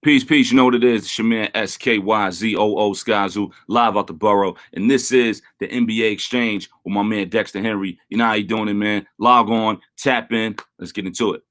Peace, peace. You know what it is. It's your man SKYZOO Skyzoo, live out the borough. And this is the NBA Exchange with my man Dexter Henry. You know how you doing it, man? Log on, tap in. Let's get into it.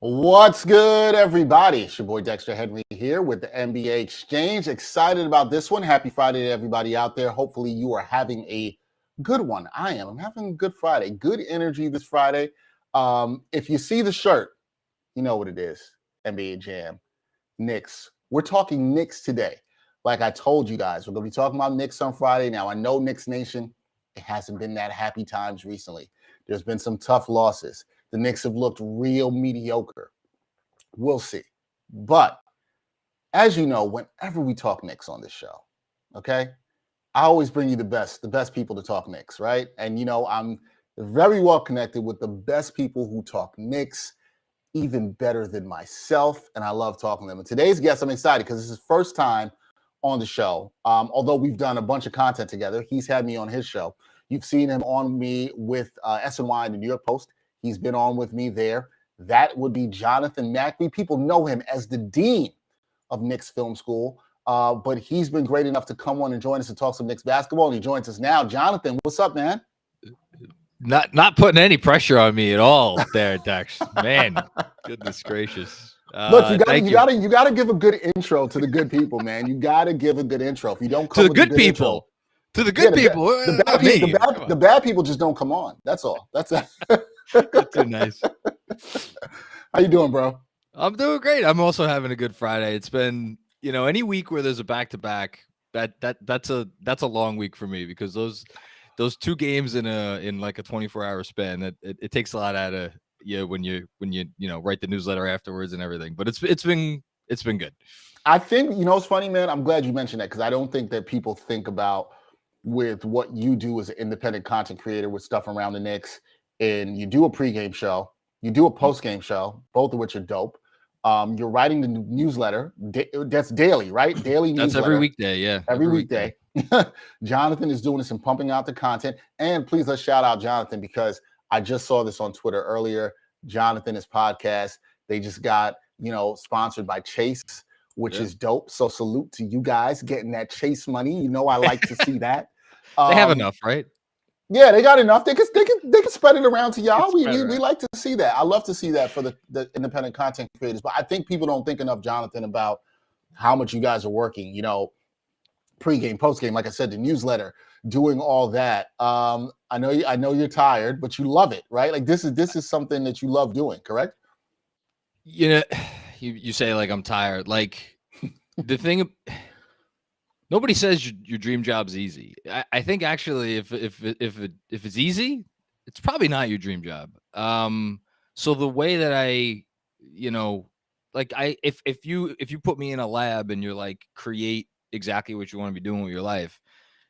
What's good, everybody? It's your boy Dexter Henry here with the NBA Exchange. Excited about this one. Happy Friday to everybody out there. Hopefully you are having a good one. I am. I'm having a good Friday. Good energy this Friday. If you see the shirt, you know what it is. NBA Jam. Knicks. We're talking Knicks today. Like I told you guys, we're going to be talking about Knicks on Friday. Now, I know Knicks Nation, it hasn't been that happy times recently. There's been some tough losses. The Knicks have looked real mediocre. We'll see. But as you know, whenever we talk Knicks on this show, okay, I always bring you the best people to talk Knicks, right? And, you know, I'm very well connected with the best people who talk Knicks, even better than myself, and I love talking to them. And today's guest, I'm excited because this is his first time on the show. Although we've done a bunch of content together, he's had me on his show. You've seen him on me with SNY and the New York Post. He's been on with me there. That would be Jonathan Macri. People know him as the dean of Knicks Film School, but he's been great enough to come on and join us and talk some Knicks basketball, and he joins us now. Jonathan, what's up, man? Not putting any pressure on me at all there, Dex. Man, goodness gracious. Look, you gotta give a good intro to the good people, man. You gotta give a good intro. If you don't come to the good people. Intro, to the good people. The bad people just don't come on. That's all. That's too nice. How you doing, bro? I'm doing great. I'm also having a good Friday. It's been, you know, any week where there's a back-to-back, that's a long week for me because those two games in like a 24-hour span, that it takes a lot out of you when you write the newsletter afterwards and everything. But it's been good. I think, you know, it's funny, man. I'm glad you mentioned that because I don't think that people think about with what you do as an independent content creator with stuff around the Knicks. And you do a pregame show, you do a postgame show, both of which are dope. You're writing the newsletter. That's daily, right? Daily newsletter. That's every weekday, yeah. Every weekday. Jonathan is doing this and pumping out the content. And please let's shout out Jonathan because I just saw this on Twitter earlier. Jonathan, his podcast, they just got, sponsored by Chase, which is dope. So salute to you guys getting that Chase money. You know, I like to see that. They have enough, right? Yeah, they got enough. They can spread it around to y'all. We like to see that. I love to see that for the independent content creators. But I think people don't think enough, Jonathan, about how much you guys are working. Pre-game, post-game, like I said, the newsletter, doing all that. I know you're tired, but you love it, right? Like this is something that you love doing, correct? You say like I'm tired. Like the thing. Nobody says your dream job's easy. I think actually, if it's easy, it's probably not your dream job. So the way that if you put me in a lab and you're like create exactly what you want to be doing with your life,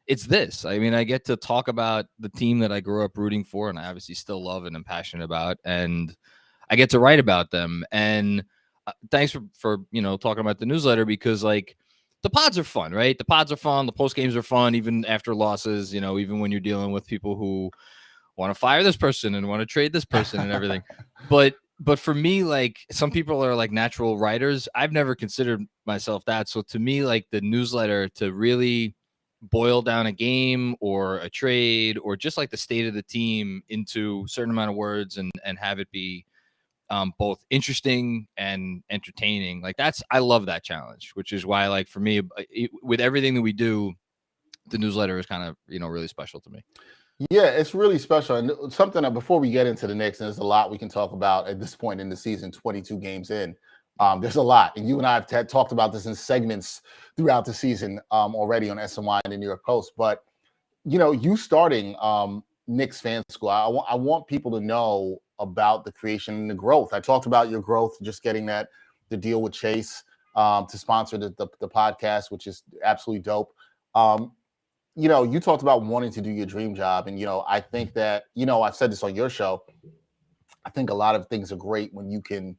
it's this. I mean, I get to talk about the team that I grew up rooting for, and I obviously still love and am passionate about, and I get to write about them. And thanks for talking about the newsletter because like. The pods are fun, right? The pods are fun. The post games are fun, even after losses, even when you're dealing with people who want to fire this person and want to trade this person and everything. But for me, like some people are like natural writers. I've never considered myself that. So to me, like the newsletter to really boil down a game or a trade or just like the state of the team into a certain amount of words and have it be both interesting and entertaining. Like I love that challenge, which is why, like for me, with everything that we do, the newsletter is kind of, really special to me. Yeah, it's really special. And something that before we get into the Knicks, and there's a lot we can talk about at this point in the season, 22 games in, there's a lot. And you and I have talked about this in segments throughout the season already on SNY and the New York Post. But, you starting Knicks Fan School, I want people to know about the creation and the growth. I talked about your growth, just getting the deal with Chase to sponsor the podcast, which is absolutely dope. You talked about wanting to do your dream job. And, I think that, I've said this on your show. I think a lot of things are great when you can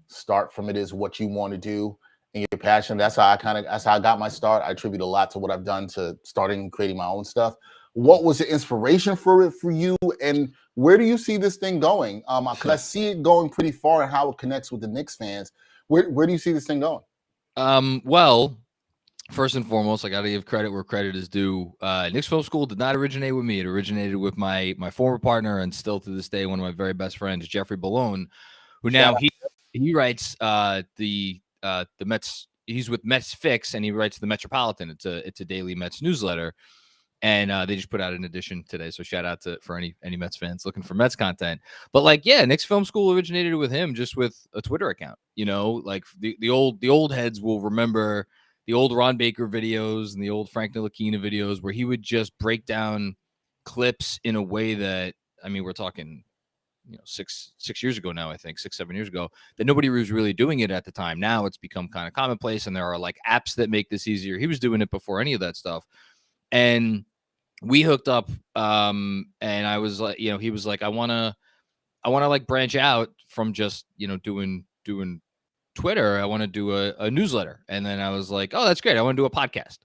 start from it is what you want to do and your passion. That's how I got my start. I attribute a lot to what I've done to starting and creating my own stuff. What was the inspiration for it for you, and where do you see this thing going? Because I see it going pretty far and how it connects with the Knicks fans. Where do you see this thing going? Well, first and foremost, I got to give credit where credit is due. Knicks Film School did not originate with me. It originated with my former partner and still to this day one of my very best friends, Jeffrey Ballone, who now he writes the Mets. He's with Mets Fix, and he writes the Metropolitan. It's a daily Mets newsletter, and they just put out an edition today. So shout out for any Mets fans looking for Mets content. But like, yeah, Knicks Film School originated with him just with a Twitter account. You know, like the old heads will remember the old Ron Baker videos and the old Frank Ntilikina videos where he would just break down clips in a way that, I mean, we're talking, 6 years ago now, I think 6-7 years ago, that nobody was really doing it at the time. Now it's become kind of commonplace, and there are like apps that make this easier. He was doing it before any of that stuff, and we hooked up. And I was like, he was like, I want to like branch out from just doing Twitter. I want to do a newsletter. And then I was like, oh, that's great. I want to do a podcast.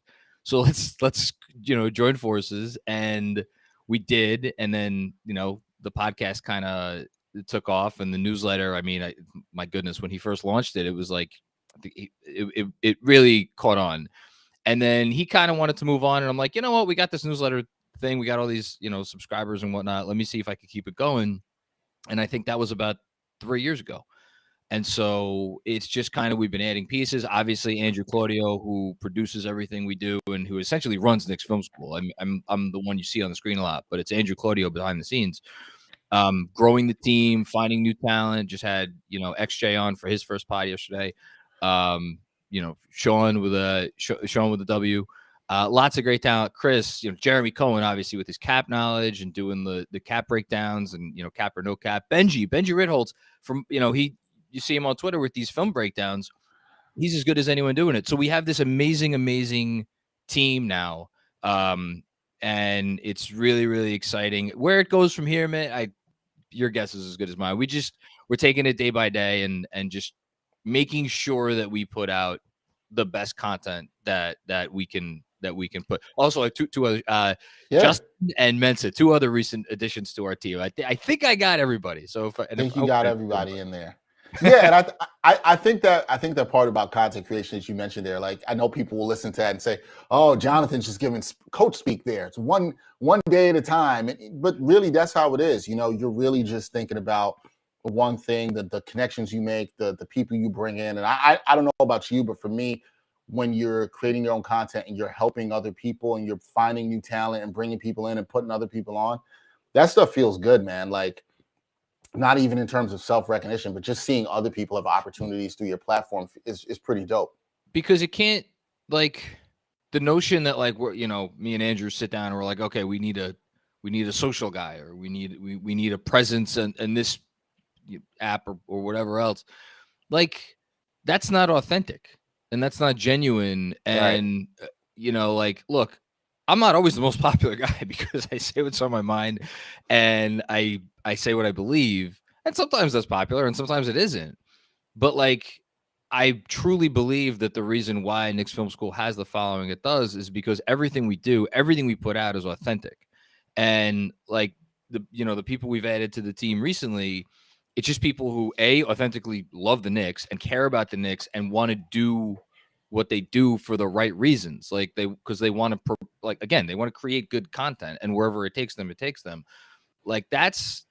So let's join forces, and we did. And then the podcast kind of took off, and the newsletter. I mean, my goodness, when he first launched it, it was like it really caught on. And then he kind of wanted to move on, and I'm like, you know what? We got this newsletter thing. We got all these subscribers and whatnot. Let me see if I could keep it going. And I think that was about 3 years ago. And so it's just kind of, we've been adding pieces. Obviously, Andrew Claudio, who produces everything we do and who essentially runs Knicks Film School. I'm the one you see on the screen a lot, but it's Andrew Claudio behind the scenes, growing the team, finding new talent. Just had XJ on for his first pod yesterday. Sean with a W. Lots of great talent. Chris, Jeremy Cohen, obviously with his cap knowledge and doing the cap breakdowns and cap or no cap. Benji Ritholtz from you see him on Twitter with these film breakdowns. He's as good as anyone doing it. So we have this amazing team now. And it's really, really exciting. Where it goes from here, man, your guess is as good as mine. We're taking it day by day and just making sure that we put out the best content that we can put. Also, I have two other Justin and Mensa, two other recent additions to our team. I think I got everybody. So I think you got everybody in there. Yeah, and I think that part about content creation that you mentioned there, like I know people will listen to that and say, "Oh, Jonathan's just giving coach speak there. It's one day at a time." But really, that's how it is. You're really just thinking about one thing, the connections you make, the people you bring in. And I don't know about you, but for me, when you're creating your own content and you're helping other people and you're finding new talent and bringing people in and putting other people on, that stuff feels good, man. Like, not even in terms of self-recognition, but just seeing other people have opportunities through your platform is pretty dope. Because it can't, like, the notion that like we're me and Andrew sit down and we're like, okay, we need a social guy, or we need a presence and this app or whatever else. Like, that's not authentic and that's not genuine. And right. Like, look, I'm not always the most popular guy because I say what's on my mind and I say what I believe. And sometimes that's popular and sometimes it isn't. But like, I truly believe that the reason why Knicks Film School has the following it does is because everything we do, everything we put out is authentic. And like the people we've added to the team recently, it's just people who authentically love the Knicks and care about the Knicks and want to do what they do for the right reasons. Like because they want to they want to create good content, and wherever it takes them, it takes them. Like that's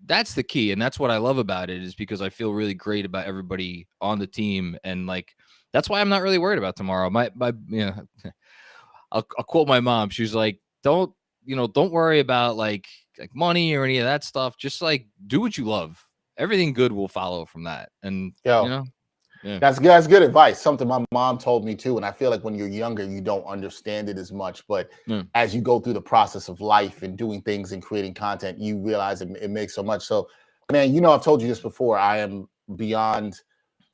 the key. And that's what I love about it, is because I feel really great about everybody on the team. And like, that's why I'm not really worried about tomorrow. I'll quote my mom. She's like, don't worry about like money or any of that stuff. Just like do what you love. Everything good will follow from that. And yeah. That's good advice. Something my mom told me too. And I feel like when you're younger, you don't understand it as much. But as you go through the process of life and doing things and creating content, you realize it makes so much. So, man, I've told you this before. I am beyond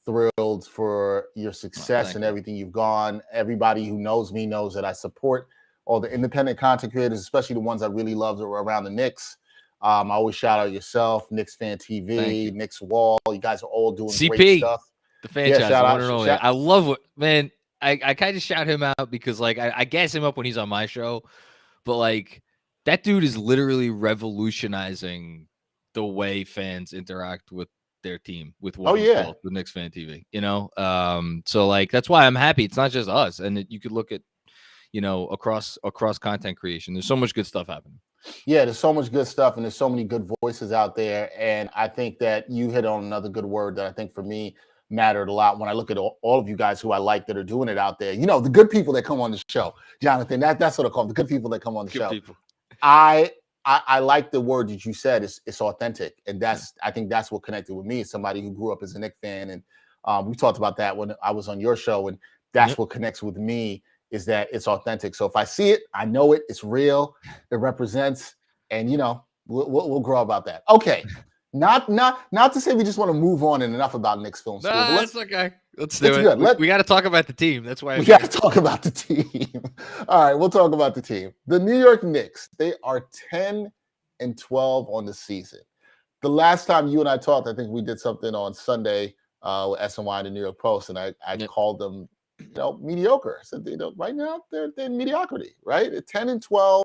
thrilled for your success and everything you've gone. Everybody who knows me knows that I support all the independent content creators, especially the ones I really love that were around the Knicks. I always shout out yourself, Knicks Fan Thank TV, you. Knicks Wall. You guys are all doing great CP, stuff. the franchise, shout the out. one and only. I love what, man. I kind of shout him out because like I gas him up when he's on my show, but like that dude is literally revolutionizing the way fans interact with their team with what he's built with Knicks Fan TV. You know, so like that's why I'm happy. It's not just us, and you could look at, you know, across content creation. There's so much good stuff happening. Yeah, there's so much good stuff, and there's so many good voices out there. And I think that you hit on another good word that I think for me mattered a lot when I look at all of you guys who I like that are doing it out there. You know, the good people that come on the show, Jonathan. That's what I call them, the good people that come on the show. People. I like the word that you said. It's authentic, and I think that's what connected with me. As somebody who grew up as a Knicks fan, and we talked about that when I was on your show, and that's what connects with me. Is that it's authentic. So if I see it, I know it. It's real. It represents, and you know, we'll grow about that. Okay, not to say we just want to move on and enough about Knicks film school. Nah, that's okay. Let's do it. Good. We got to talk about the team. That's why we got to talk about the team. All right, we'll talk about the team. The New York Knicks. They are 10-12 on the season. The last time you and I talked, I think we did something on Sunday with SNY and the New York Post, and I called them, you know, mediocre. I said, you know, right now they're in mediocrity, right? At 10-12,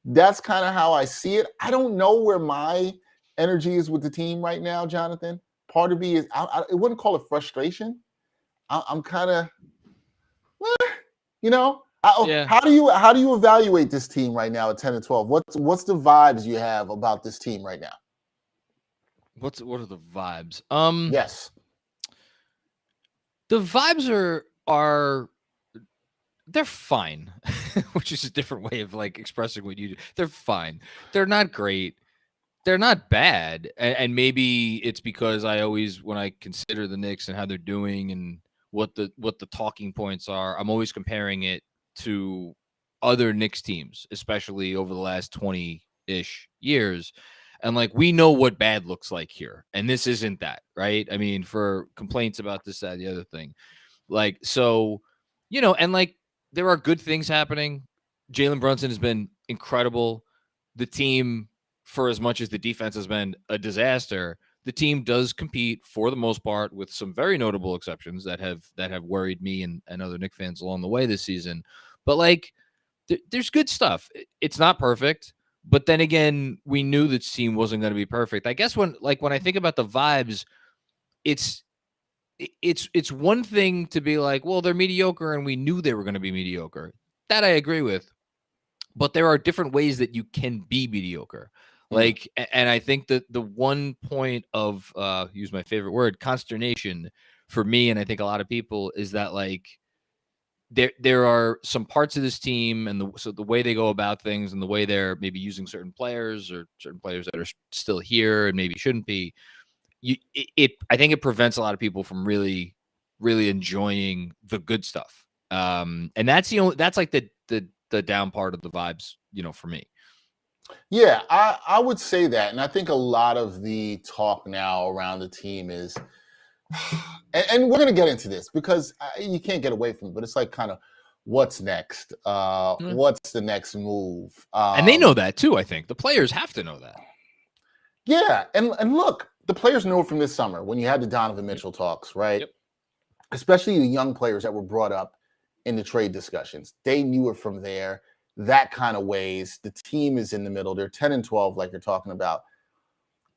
that's kind of how I see it. I don't know where my energy is with the team right now, Jonathan. Part of me is, I wouldn't call it frustration. I'm kind of, you know, how do you evaluate this team right now at 10-12? What's the vibes you have about this team right now? What are the vibes? Yes, the vibes are they're fine, which is a different way of like expressing what you do. They're fine. They're not great. They're not bad. And maybe it's because I always, when I consider the Knicks and how they're doing and what the talking points are, I'm always comparing it to other Knicks teams, especially over the last 20-ish years. And like, we know what bad looks like here. And this isn't that, right? I mean, for complaints about this, that, the other thing. Like, so, you know, and like, there are good things happening. Jalen Brunson has been incredible. The team, for as much as the defense has been a disaster, the team does compete for the most part, with some very notable exceptions that have worried me and other Knicks fans along the way this season. But like, there's good stuff. It's not perfect, but then again, we knew this team wasn't going to be perfect. I guess when I think about the vibes, it's one thing to be like, well, they're mediocre and we knew they were going to be mediocre. That I agree with. But there are different ways that you can be mediocre. Like, and I think that the one point of, use my favorite word, consternation for me, and I think a lot of people, is that like, there are some parts of this team and the way they go about things and the way they're maybe using certain players or certain players that are still here and maybe shouldn't be. I think it prevents a lot of people from really, really enjoying the good stuff. And that's like the down part of the vibes, you know, for me. Yeah, I would say that. And I think a lot of the talk now around the team is, and we're going to get into this because you can't get away from it, but it's like kind of what's next? What's the next move? And they know that too, I think. The players have to know that. Yeah, and look, the players know from this summer when you had the Donovan Mitchell talks, right? Yep. Especially the young players that were brought up in the trade discussions. They knew it from there. That kind of ways. The team is in the middle. They're 10-12, like you're talking about.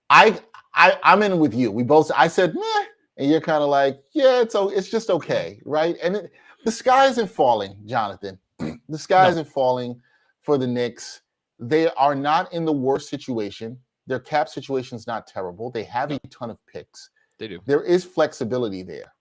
I'm in with you. I said, meh, and you're kind of like, yeah, it's just okay, right? And the sky isn't falling, Jonathan. The sky isn't falling for the Knicks. They are not in the worst situation. Their cap situation is not terrible. They have a ton of picks. They do. There is flexibility there.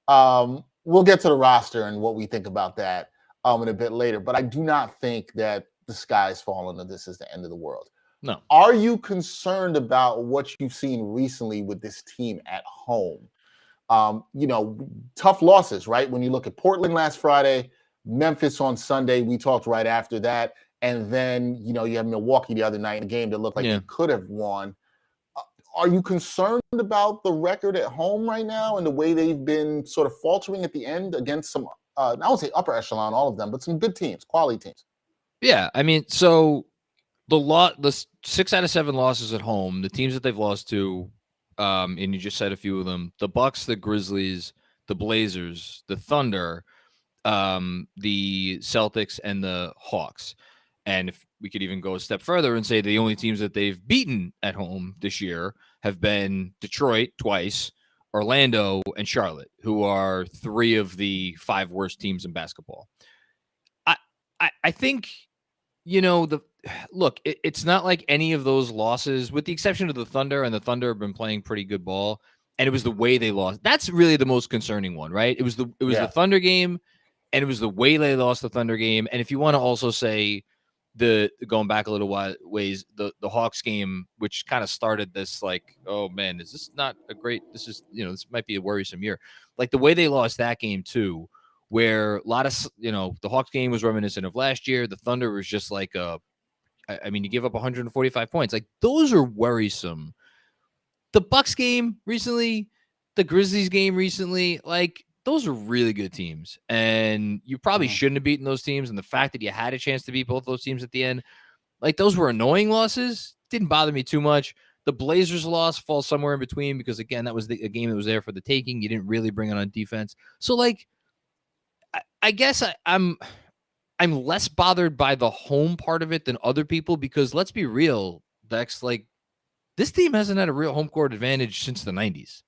We'll get to the roster and what we think about that in a bit later. But I do not think that the sky is falling and this is the end of the world. No. Are you concerned about what you've seen recently with this team at home? You know, tough losses, right? When you look at Portland last Friday, Memphis on Sunday, we talked right after that. And then, you know, you have Milwaukee the other night in a game that looked like you could have won. Are you concerned about the record at home right now and the way they've been sort of faltering at the end against some, I won't say upper echelon, all of them, but some good teams, quality teams? Yeah, I mean, so the 6 out of 7 losses at home, the teams that they've lost to, and you just said a few of them: the Bucks, the Grizzlies, the Blazers, the Thunder, the Celtics, and the Hawks. And if we could even go a step further and say the only teams that they've beaten at home this year have been Detroit twice, Orlando, and Charlotte, who are 3 of the 5 worst teams in basketball. I think, it's not like any of those losses, with the exception of the Thunder, and the Thunder have been playing pretty good ball, and it was the way they lost. That's really the most concerning one, right? It was the Thunder game, and it was the way they lost the Thunder game. And if you want to also say going back a little ways, the Hawks game, which kind of started this like, oh man, is this not a great? This is this might be a worrisome year. Like the way they lost that game too, where a lot of the Hawks game was reminiscent of last year. The Thunder was just like you give up 145 points. Like those are worrisome. The Bucks game recently, the Grizzlies game recently, like those are really good teams, and you probably shouldn't have beaten those teams. And the fact that you had a chance to beat both those teams at the end, like those were annoying losses. Didn't bother me too much. The Blazers loss falls somewhere in between because again, that was a game that was there for the taking. You didn't really bring it on defense, so like I guess I'm less bothered by the home part of it than other people because let's be real, Dex, like this team hasn't had a real home court advantage since the 90s.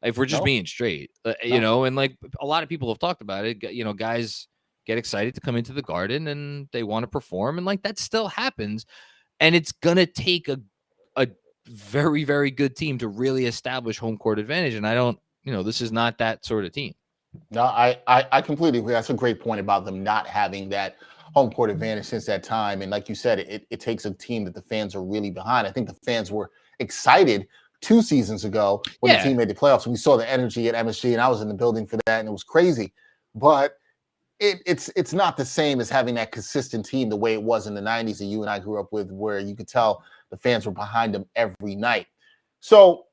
If we're just being straight, and like a lot of people have talked about it, guys get excited to come into the Garden and they want to perform, and like that still happens, and it's gonna take a very, very good team to really establish home court advantage, and I don't, this is not that sort of team. No, I completely agree. That's a great point about them not having that home court advantage since that time. And like you said, it takes a team that the fans are really behind. I think the fans were excited 2 seasons ago when the team made the playoffs. We saw the energy at MSG, and I was in the building for that, and it was crazy. But it's not the same as having that consistent team the way it was in the 90s that you and I grew up with, where you could tell the fans were behind them every night. So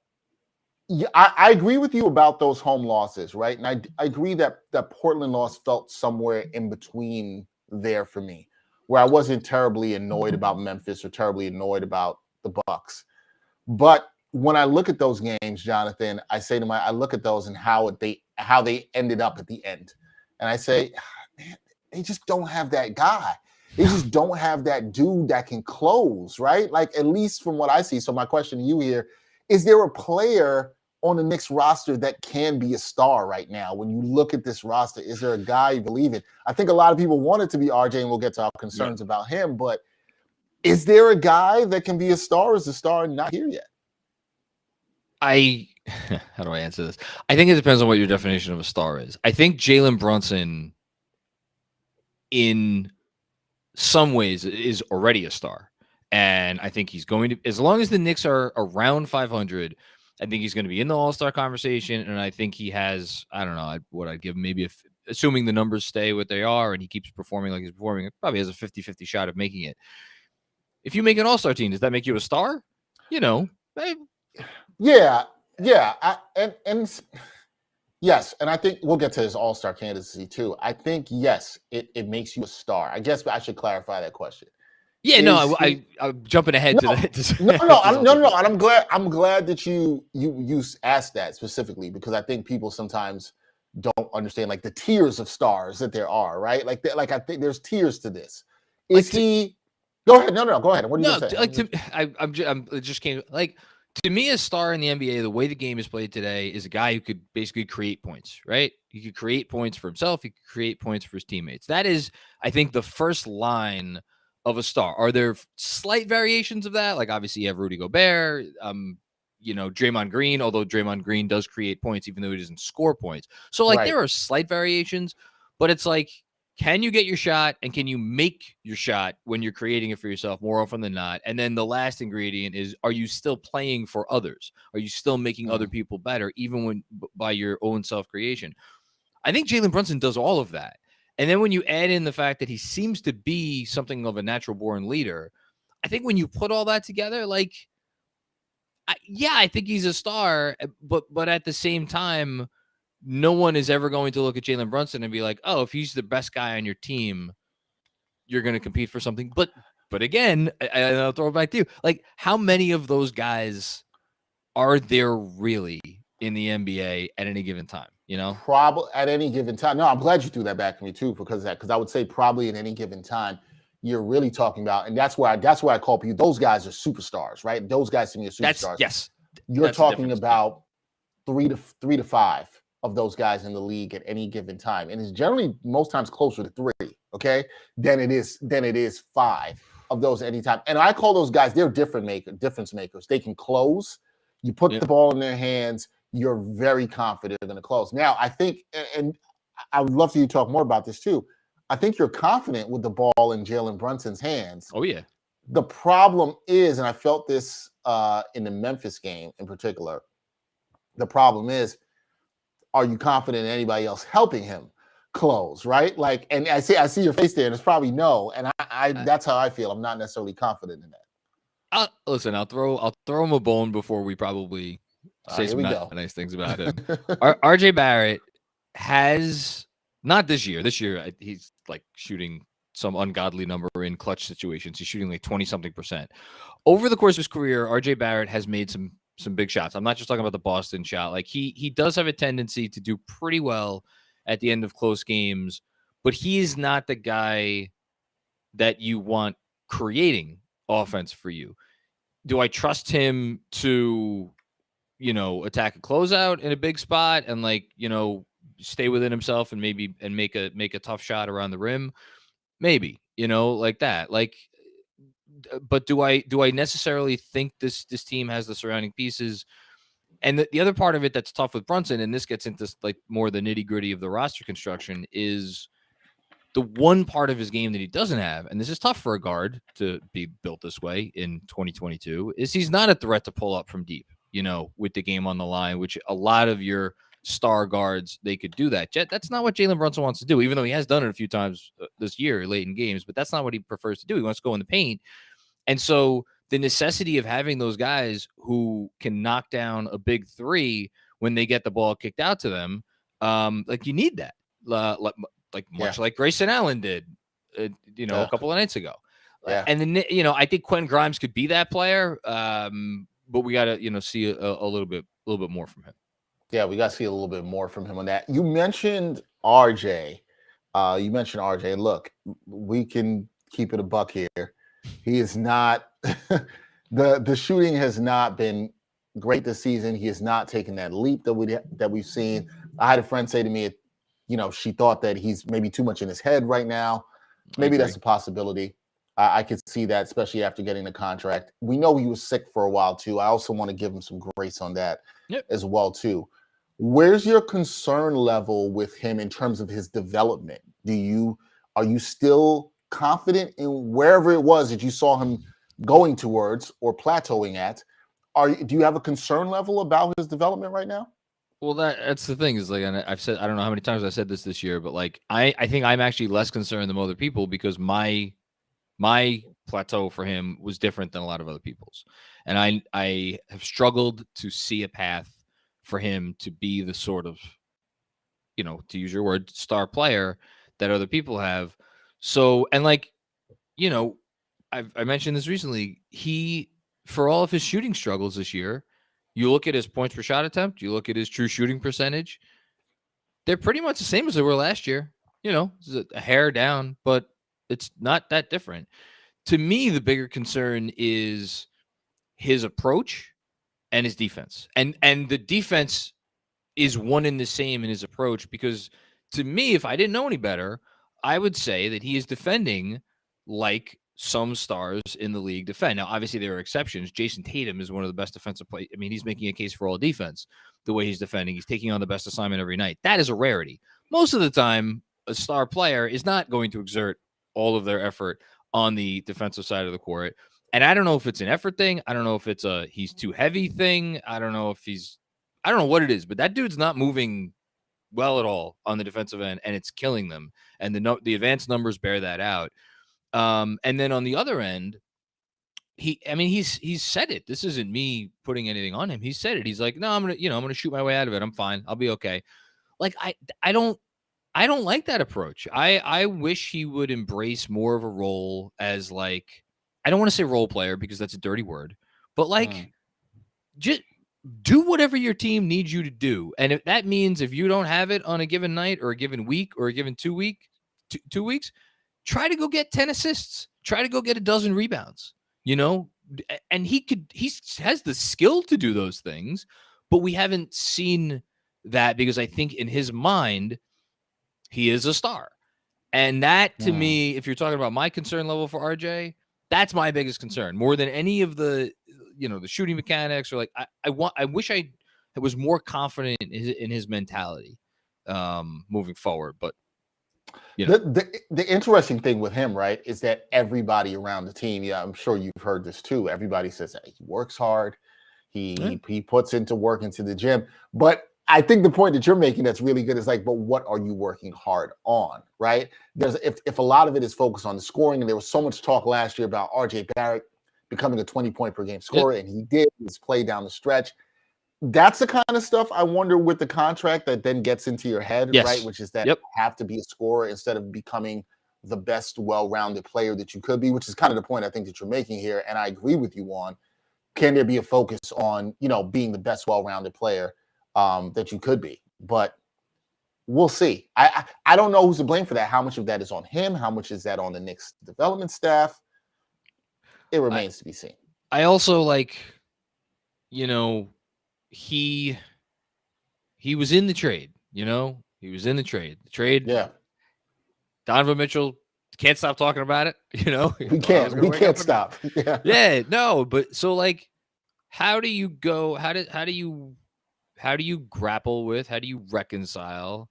yeah, I agree with you about those home losses, right? And I agree that Portland loss felt somewhere in between there for me, where I wasn't terribly annoyed about Memphis or terribly annoyed about the Bucks. But when I look at those games, Jonathan, I look at those and how they ended up at the end. And I say, man, they just don't have that guy. They just don't have that dude that can close, right? Like, at least from what I see. So my question to you here, is there a player on the Knicks roster that can be a star right now? When you look at this roster, is there a guy you believe in? I think a lot of people want it to be RJ, and we'll get to our concerns about him, but is there a guy that can be a star? Is the star not here yet? How do I answer this? I think it depends on what your definition of a star is. I think Jalen Brunson in some ways is already a star. And I think he's going to, as long as the Knicks are around 500, I think he's going to be in the All-Star conversation. And I think he has, I don't know what I'd give him, maybe assuming the numbers stay what they are and he keeps performing like he's performing, it probably has a 50-50 shot of making it. If you make an All-Star team, does that make you a star? Yeah. And yes, and I think we'll get to his All-Star candidacy too. I think, yes, it makes you a star. I guess I should clarify that question. Yeah, I'm jumping ahead to that. No. And I'm glad that you asked that specifically, because I think people sometimes don't understand like the tiers of stars that there are, right? Like I think there's tiers to this. Is he? Go ahead. No. Go ahead. What are you going to say? I'm just came like. To me, a star in the NBA, the way the game is played today, is a guy who could basically create points, right? He could create points for himself. He could create points for his teammates. That is, I think, the first line of a star. Are there slight variations of that? Like, obviously, you have Rudy Gobert, Draymond Green, although Draymond Green does create points, even though he doesn't score points. So, like, there are slight variations, but it's like, can you get your shot and can you make your shot when you're creating it for yourself more often than not? And then the last ingredient is, are you still playing for others? Are you still making other people better, even when by your own self-creation? I think Jalen Brunson does all of that. And then when you add in the fact that he seems to be something of a natural born leader, I think when you put all that together, like, I think he's a star, but at the same time, no one is ever going to look at Jalen Brunson and be like, oh, if he's the best guy on your team, you're going to compete for something. But But again, I'll throw it back to you. Like, how many of those guys are there really in the NBA at any given time? You know, Probably at any given time. No, I'm glad you threw that back to me too, because I would say probably at any given time you're really talking about, and that's why I call people, those guys are superstars, right? Those guys to me are superstars. You're talking about three to five of those guys in the league at any given time, and it's generally most times closer to three, okay, than it is five of those at any time. And I call those guys, they're difference makers. They can close. You put the ball in their hands, you're very confident they're going to close. Now, I think, and I would love for you to talk more about this too, I think you're confident with the ball in Jalen Brunson's hands. Oh, yeah. The problem is, and I felt this in the Memphis game in particular, the problem is, are you confident in anybody else helping him close, right? Like, and I see your face there, and it's probably no. And I that's how I feel. I'm not necessarily confident in that. Listen, I'll throw him a bone before we probably say some nice things about him. RJ Barrett has, not this year. This year he's like shooting some ungodly number in clutch situations. He's shooting like 20-something%. Over the course of his career, RJ Barrett has made some big shots. I'm not just talking about the Boston shot. Like, he does have a tendency to do pretty well at the end of close games, but he is not the guy that you want creating offense for you. Do I trust him to, attack a closeout in a big spot and, like, stay within himself and make a tough shot around the rim? Maybe, like that. Like, but do I necessarily think this team has the surrounding pieces? And the other part of it that's tough with Brunson, and this gets into like more the nitty gritty of the roster construction, is the one part of his game that he doesn't have, and this is tough for a guard to be built this way in 2022, is he's not a threat to pull up from deep, with the game on the line, which a lot of your star guards, they could do that. That's not what Jalen Brunson wants to do, even though he has done it a few times this year late in games, but that's not what he prefers to do. He wants to go in the paint. And so the necessity of having those guys who can knock down a big three when they get the ball kicked out to them, like, you need that, like Grayson Allen did, a couple of nights ago. Yeah. And then, I think Quentin Grimes could be that player, but we got to, see a little bit more from him. Yeah, we got to see a little bit more from him on that. You mentioned RJ. Look, we can keep it a buck here. He is not the shooting has not been great this season. He has not taken that leap that we've seen. I had a friend say to me, she thought that he's maybe too much in his head right now. Maybe that's a possibility. I could see that, especially after getting the contract. We know he was sick for a while too. I also want to give him some grace on that as well too. Where's your concern level with him in terms of his development? Are you still confident in wherever it was that you saw him going towards or plateauing at? Do you have a concern level about his development right now? Well, that's the thing, is like, and I've said, I don't know how many times I said this year, but like, I think I'm actually less concerned than other people, because my plateau for him was different than a lot of other people's. And I have struggled to see a path for him to be the sort of, to use your word, star player that other people have. So, and like, I mentioned this recently, for all of his shooting struggles this year, you look at his points per shot attempt, you look at his true shooting percentage, they're pretty much the same as they were last year. It's a hair down, but it's not that different. To me, the bigger concern is his approach and his defense. And the defense is one and the same in his approach, because to me, if I didn't know any better, I would say that he is defending like some stars in the league defend. Now, obviously, there are exceptions. Jason Tatum is one of the best defensive players. I mean, he's making a case for all defense the way he's defending. He's taking on the best assignment every night. That is a rarity. Most of the time, a star player is not going to exert all of their effort on the defensive side of the court. And I don't know if it's an effort thing. I don't know if it's a he's too heavy thing. I don't know what it is, but that dude's not moving well at all on the defensive end, and it's killing them. And the advanced numbers bear that out. And then on the other end, he's said it. This isn't me putting anything on him. He said it. He's like, no, I'm gonna shoot my way out of it. I'm fine. I'll be okay. Like, I don't like that approach. I wish he would embrace more of a role as, like, I don't want to say role player because that's a dirty word, but Mm. just do whatever your team needs you to do. And if that means if you don't have it on a given night or a given week or a given 2 weeks, try to go get 10 assists, try to go get a dozen rebounds, and he has the skill to do those things, but we haven't seen that because I think in his mind, he is a star. And that to me, if you're talking about my concern level for RJ, that's my biggest concern more than any of the, the shooting mechanics or like, I wish I was more confident in his mentality moving forward. But, the interesting thing with him, right, is that everybody around the team, yeah, I'm sure you've heard this too. Everybody says that he works hard. He puts into work into the gym. But I think the point that you're making that's really good is like, but what are you working hard on, right? If a lot of it is focused on the scoring, and there was so much talk last year about RJ Barrett becoming a 20-point per game scorer, and he did his play down the stretch. That's the kind of stuff I wonder with the contract that then gets into your head, right? Which is that you have to be a scorer instead of becoming the best well-rounded player that you could be, which is kind of the point I think that you're making here. And I agree with you on, can there be a focus on, being the best well-rounded player that you could be? But we'll see. I don't know who's to blame for that. How much of that is on him? How much is that on the Knicks development staff? It remains to be seen. I also he was in the trade, he was in the trade. Yeah. Donovan Mitchell can't stop talking about it, We can't stop. Yeah, no, but so how do you go? How do you grapple with? How do you reconcile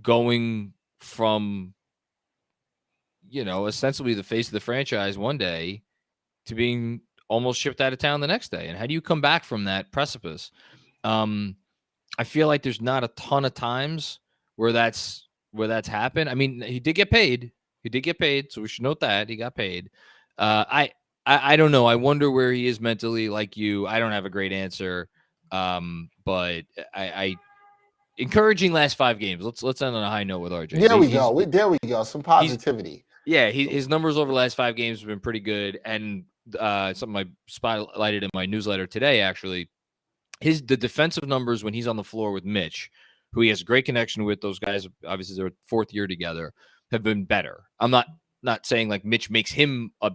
going from ostensibly the face of the franchise one day to being almost shipped out of town the next day? And how do you come back from that precipice? I feel like there's not a ton of times where that's happened. I mean, he did get paid. So we should note that he got paid. I don't know. I wonder where he is mentally. Like you, I don't have a great answer. But I encouraging last 5 games. Let's end on a high note with RJ. There we go. Some positivity. His numbers over the last 5 games have been pretty good. And something I spotlighted in my newsletter today, actually, the defensive numbers when he's on the floor with Mitch, who he has a great connection with. Those guys, obviously, they're 4th year together, have been better. I'm not saying like Mitch makes him a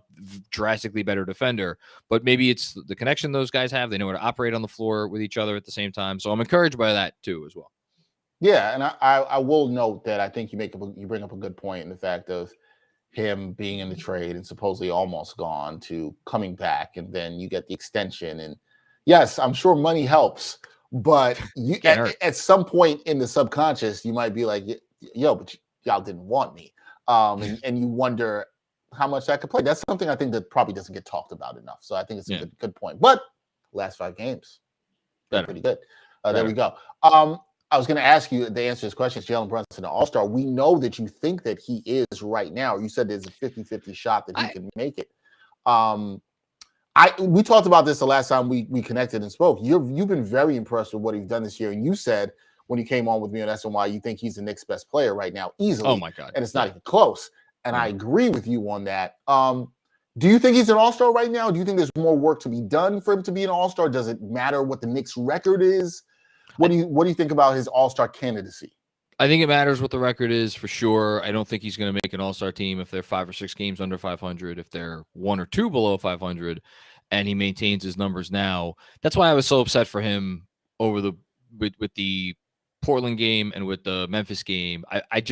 drastically better defender, but maybe it's the connection those guys have. They know how to operate on the floor with each other at the same time. So I'm encouraged by that too, as well. Yeah, and I will note that I think you bring up a good point in the fact of him being in the trade and supposedly almost gone to coming back, and then you get the extension. And yes, I'm sure money helps, but you at some point in the subconscious, you might be like, yo, but y'all didn't want me. And you wonder how much that could play. That's something I think that probably doesn't get talked about enough. So I think it's a good point. But last 5 games, pretty good. There we go. I was going to ask you to answer this question. Jalen Brunson, an all-star. We know that you think that he is right now. You said there's a 50-50 shot that he can make it. We talked about this the last time we connected and spoke. You've been very impressed with what he's done this year. And you said when you came on with me on SNY, you think he's the Knicks' best player right now, easily. Oh, my God. And it's not even close. And I agree with you on that. Do you think he's an all-star right now? Do you think there's more work to be done for him to be an all-star? Does it matter what the Knicks' record is? What do you think about his all-star candidacy? I think it matters what the record is for sure. I don't think he's going to make an all-star team if they're 5 or 6 games under 500, if they're 1 or 2 below 500, and he maintains his numbers now. That's why I was so upset for him over with the Portland game and with the Memphis game. I think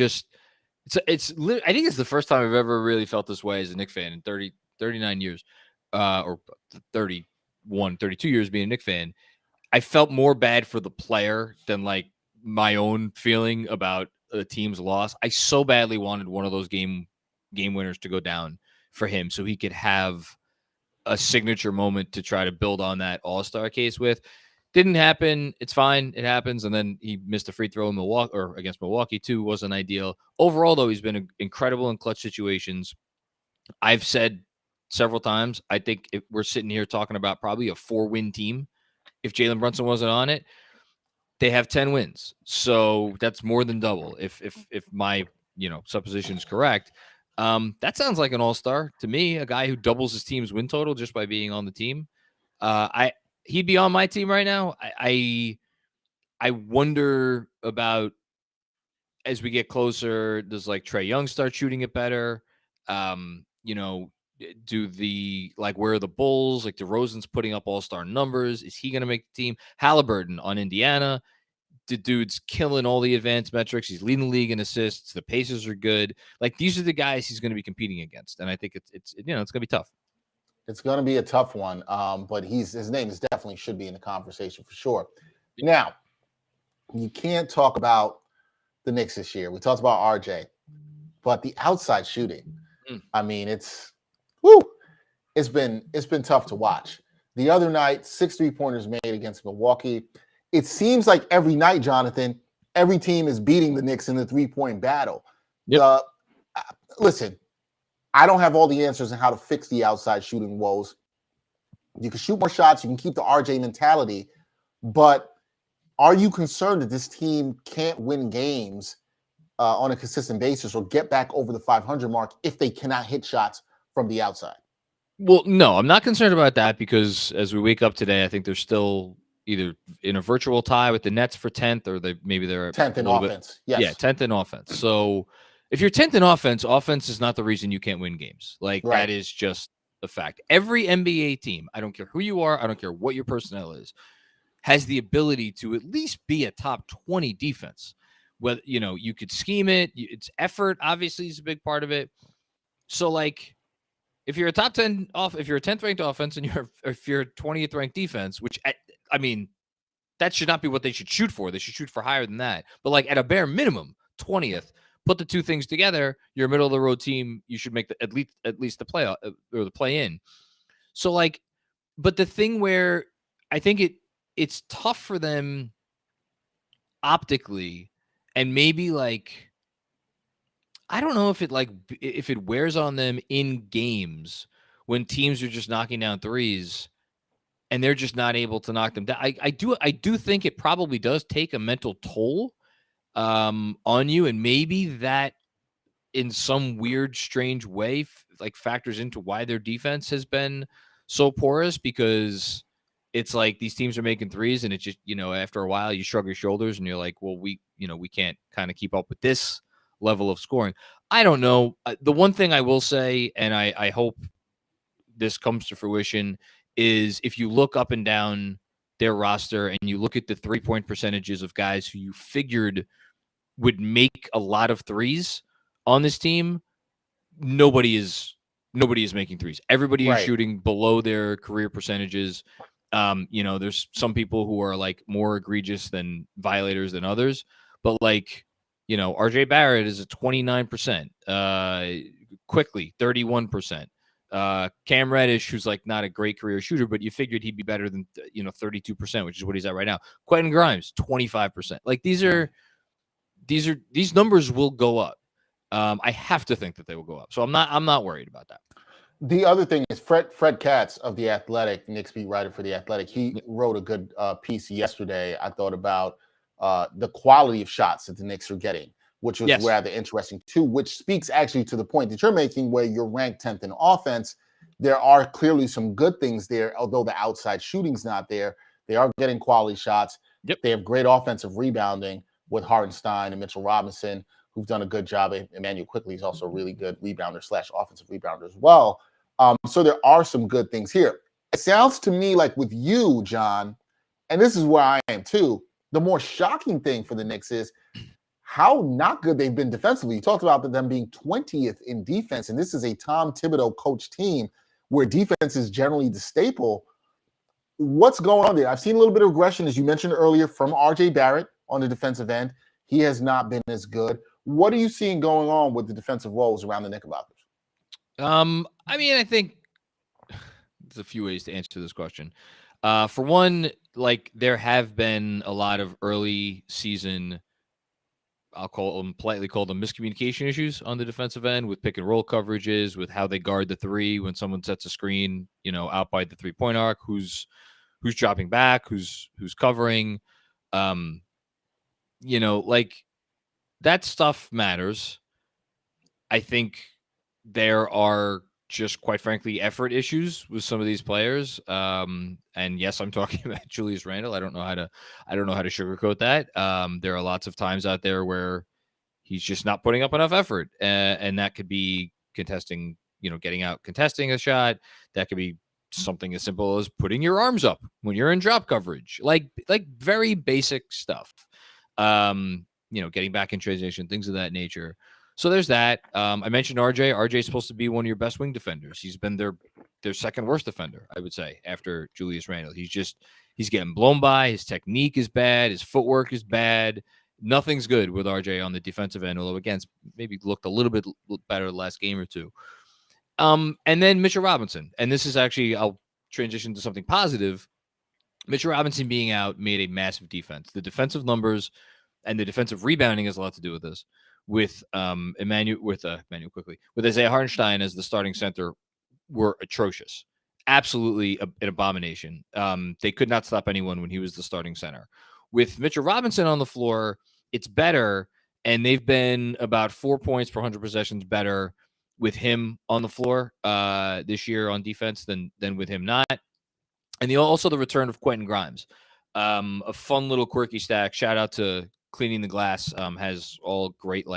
it's the first time I've ever really felt this way as a Knicks fan in 39 years, or 31, 32 years being a Knicks fan. I felt more bad for the player than like my own feeling about the team's loss. I so badly wanted one of those game winners to go down for him so he could have a signature moment to try to build on that all-star case with. Didn't happen. It's fine. It happens. And then he missed a free throw in Milwaukee, or against Milwaukee too. Wasn't ideal. Overall, though, he's been incredible in clutch situations. I've said several times, I think if we're sitting here talking about probably a 4-win team, if Jalen Brunson wasn't on it, they have 10 wins. So that's more than double if my supposition is correct. That sounds like an all-star to me, a guy who doubles his team's win total just by being on the team. He'd be on my team right now. I wonder about, as we get closer, does like Trae Young start shooting it better? Do where are the Bulls? Like DeRozan's putting up all-star numbers. Is he going to make the team? Halliburton on Indiana. The dude's killing all the advanced metrics. He's leading the league in assists. The Pacers are good. Like, these are the guys he's going to be competing against, and I think it's going to be tough. It's going to be a tough one, but his name is definitely should be in the conversation for sure. Now, you can't talk about the Knicks this year. We talked about RJ, but the outside shooting. I mean, it's been tough to watch. The other night, 6 3-pointers made against Milwaukee. It seems like every night, Jonathan, every team is beating the Knicks in the 3-point battle. Yep. Listen, I don't have all the answers on how to fix the outside shooting woes. You can shoot more shots. You can keep the RJ mentality. But are you concerned that this team can't win games on a consistent basis or get back over the 500 mark if they cannot hit shots from the outside? Well, no, I'm not concerned about that, because as we wake up today, I think they're still either in a virtual tie with the Nets for 10th, or they're 10th in offense. Yes. Yeah, 10th in offense. So if you're 10th in offense is not the reason you can't win games. Like, Right. That is just a fact. Every NBA team, I don't care who you are, I don't care what your personnel is, has the ability to at least be a top 20 defense. Whether, you could scheme it. It's effort, obviously, is a big part of it. So, like, if you're a top 10 if you're a 10th ranked offense and if you're a 20th ranked defense, which that should not be what they should shoot for. They should shoot for higher than that. But like, at a bare minimum, 20th. Put the two things together. You're a middle of the road team. You should make at least the playoff or the play in. So like, but the thing where I think it's tough for them optically, and maybe like, I don't know if it wears on them in games when teams are just knocking down threes and they're just not able to knock them down. I do think it probably does take a mental toll on you, and maybe that in some weird, strange way factors into why their defense has been so porous, because it's like these teams are making threes and it just, after a while you shrug your shoulders and you're like, well, we can't kind of keep up with this level of scoring. I don't know. The one thing I will say, and I hope this comes to fruition, is if you look up and down their roster and you look at the 3-point percentages of guys who you figured would make a lot of threes on this team, nobody is making threes. Everybody is shooting below their career percentages. There's some people who are like more egregious than violators than others, but like, RJ Barrett is a 29%, quickly 31%. Cam Reddish, who's like not a great career shooter, but you figured he'd be better than 32%, which is what he's at right now. Quentin Grimes, 25%. Like, these numbers will go up. I have to think that they will go up. So I'm not worried about that. The other thing is Fred Katz of The Athletic, Knicks beat writer for The Athletic. He wrote a good piece yesterday, I thought, about the quality of shots that the Knicks are getting, which was rather interesting too, which speaks actually to the point that you're making, where you're ranked 10th in offense. There are clearly some good things there, although the outside shooting's not there. They are getting quality shots. Yep. They have great offensive rebounding with Hartenstein and Mitchell Robinson, who've done a good job. Emmanuel Quickly is also a really good rebounder / offensive rebounder as well. So there are some good things here. It sounds to me like with you, John, and this is where I am too, the more shocking thing for the Knicks is how not good they've been defensively. You talked about them being 20th in defense, and this is a Tom Thibodeau coach team where defense is generally the staple. What's going on there? I've seen a little bit of regression, as you mentioned earlier, from RJ Barrett on the defensive end. He has not been as good. What are you seeing going on with the defensive woes around the Knickerbockers? I think there's a few ways to answer this question. For one, like, there have been a lot of early season, I'll politely call them miscommunication issues on the defensive end, with pick and roll coverages, with how they guard the three when someone sets a screen, out by the 3-point arc, who's dropping back, who's covering, like, that stuff matters. I think there are just, quite frankly, effort issues with some of these players. And yes, I'm talking about Julius Randle. I don't know how to sugarcoat that. There are lots of times out there where he's just not putting up enough effort, and that could be contesting, getting out, contesting a shot. That could be something as simple as putting your arms up when you're in drop coverage, like very basic stuff. Getting back in transition, things of that nature. So there's that. I mentioned RJ. RJ is supposed to be one of your best wing defenders. He's been their second worst defender, I would say, after Julius Randle. He's getting blown by. His technique is bad. His footwork is bad. Nothing's good with RJ on the defensive end, although again, maybe looked a little bit better the last game or two. And then Mitchell Robinson. And this is actually, I'll transition to something positive. Mitchell Robinson being out made a massive defense. The defensive numbers and the defensive rebounding has a lot to do with this. With with Isaiah Hartenstein as the starting center were atrocious. Absolutely an abomination. They could not stop anyone when he was the starting center. With Mitchell Robinson on the floor, it's better, and they've been about 4 points per 100 possessions better with him on the floor this year on defense than with him not. And also the return of Quentin Grimes. A fun little quirky stack. Shout out to Cleaning the Glass. Has all great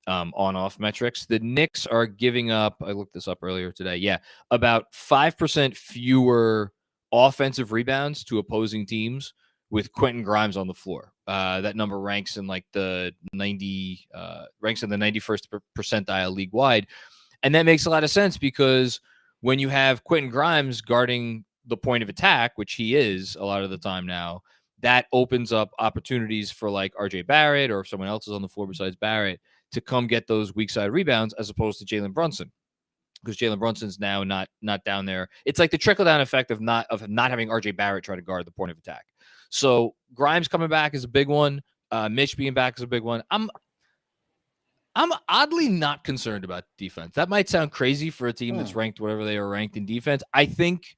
on-off metrics. The Knicks are giving up, I looked this up earlier today, about 5% fewer offensive rebounds to opposing teams with Quentin Grimes on the floor. That number ranks in the 91st percentile league wide. And that makes a lot of sense because when you have Quentin Grimes guarding the point of attack, which he is a lot of the time now, that opens up opportunities for RJ Barrett, or if someone else is on the floor besides Barrett, to come get those weak side rebounds, as opposed to Jalen Brunson, because Jalen Brunson's now not down there. It's like the trickle down effect of not having RJ Barrett try to guard the point of attack. So Grimes coming back is a big one. Mitch being back is a big one. I'm oddly not concerned about defense. That might sound crazy for a team that's ranked whatever they are ranked in defense. I think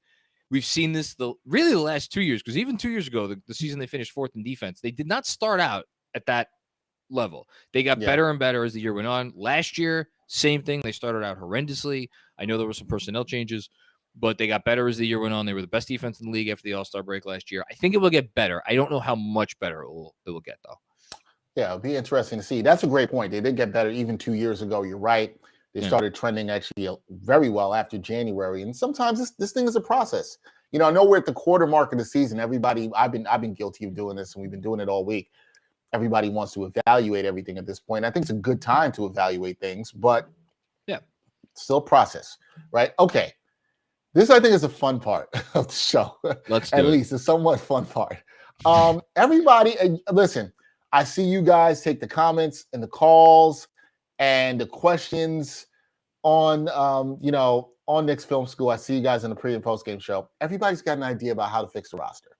we've seen this the last 2 years, because even 2 years ago, the season they finished fourth in defense, they did not start out at that level. They got better and better as the year went on. Last year, same thing. They started out horrendously. I know there were some personnel changes, but they got better as the year went on. They were the best defense in the league after the All-Star break last year. I think it will get better. I don't know how much better it will get, though. Yeah, it'll be interesting to see. That's a great point. They did get better even 2 years ago. You're right. They started trending actually very well after January. And sometimes this thing is a process. I know we're at the quarter mark of the season. Everybody, I've been guilty of doing this, and we've been doing it all week. Everybody wants to evaluate everything at this point. I think it's a good time to evaluate things, but still a process, right? Okay. This, I think, is a fun part of the show. Let's do at it. least a somewhat fun part. Everybody, listen, I see you guys take the comments and the calls and the questions on, on Knicks Film School. I see you guys in the pre and post game show. Everybody's got an idea about how to fix the roster.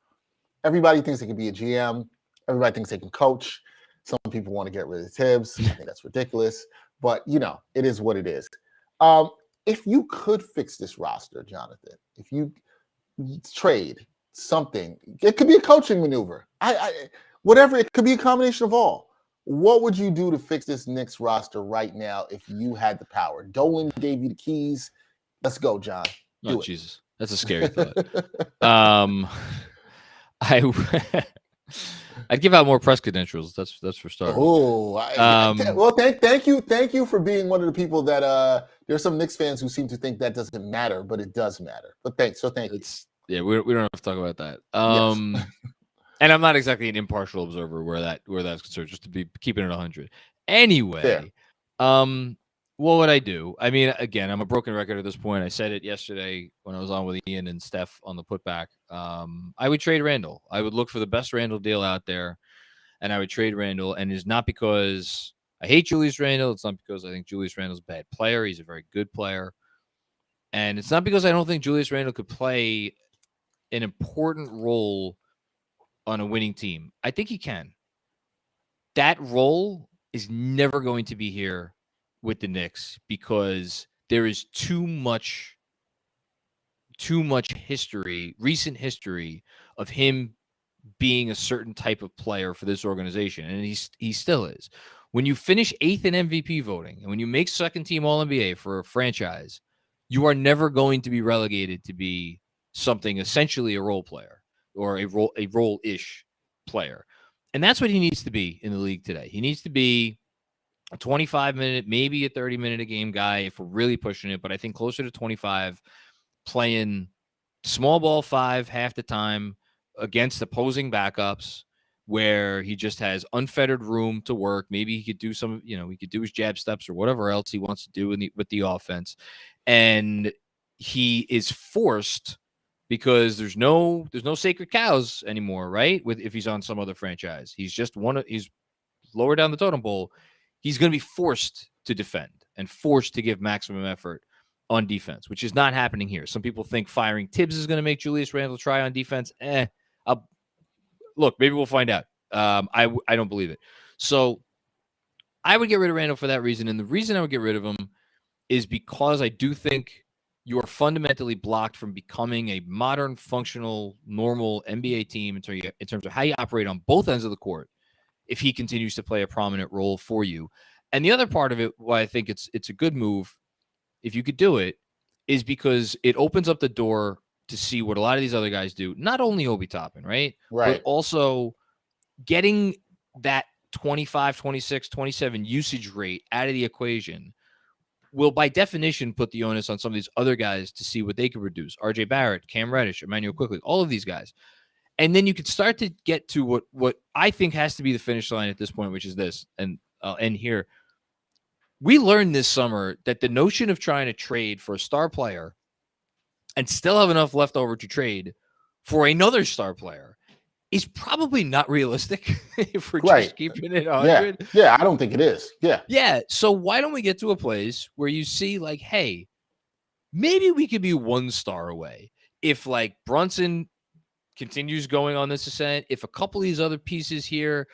Everybody thinks they can be a GM. Everybody thinks they can coach. Some people want to get rid of Tibbs. I think that's ridiculous. But, it is what it is. If you could fix this roster, Jonathan, if you trade something, it could be a coaching maneuver. Whatever, it could be a combination of all. What would you do to fix this Knicks roster right now if you had the power? Dolan gave you the keys. Let's go, John. Oh, Jesus. That's a scary thought. I'd give out more press credentials. That's for starters. Oh, well, thank you for being one of the people that there's some Knicks fans who seem to think that doesn't matter, but it does matter. But thank you. Yeah, we don't have to talk about that. Yes. And I'm not exactly an impartial observer where that's concerned, just to be keeping it 100. Anyway, Fair. What would I do? I mean, again, I'm a broken record at this point. I said it yesterday when I was on with Ian and Steph on the putback. I would trade Randle. I would look for the best Randle deal out there, and I would trade Randle. And it's not because I hate Julius Randle. It's not because I think Julius Randle's a bad player. He's a very good player. And it's not because I don't think Julius Randle could play an important role on a winning team. I think he can. That role is never going to be here with the Knicks because there is too much history, recent history of him being a certain type of player for this organization, and he still is. When you finish 8th in MVP voting and when you make second team All NBA for a franchise, you are never going to be relegated to be something essentially a role player or a role-ish player. And that's what he needs to be in the league today. He needs to be a 25-minute, maybe a 30-minute a game guy if we're really pushing it, but I think closer to 25, playing small ball 5 half the time against opposing backups where he just has unfettered room to work. Maybe he could do some, he could do his jab steps or whatever else he wants to do with the offense. And he is forced because there's no sacred cows anymore, right? If he's on some other franchise, he's just he's lower down the totem pole. He's going to be forced to defend and forced to give maximum effort on defense, which is not happening here. Some people think firing Tibbs is going to make Julius Randle try on defense. Look, maybe we'll find out. I don't believe it. So I would get rid of Randle for that reason. And the reason I would get rid of him is because I do think you are fundamentally blocked from becoming a modern, functional, normal NBA team in terms of how you operate on both ends of the court if he continues to play a prominent role for you. And the other part of it, why I think it's a good move, if you could do it, is because it opens up the door to see what a lot of these other guys do. Not only Obi Toppin, right? But also getting that 25, 26, 27 usage rate out of the equation will, by definition, put the onus on some of these other guys to see what they can produce. RJ Barrett, Cam Reddish, Emmanuel Quickley, all of these guys. And then you could start to get to what I think has to be the finish line at this point, which is this. And I'll end here. We learned this summer that the notion of trying to trade for a star player and still have enough left over to trade for another star player is probably not realistic if we're just keeping it 100. Yeah, I don't think it is. Yeah. So why don't we get to a place where you see like, hey, maybe we could be one star away. If like Brunson continues going on this ascent, if a couple of these other pieces here,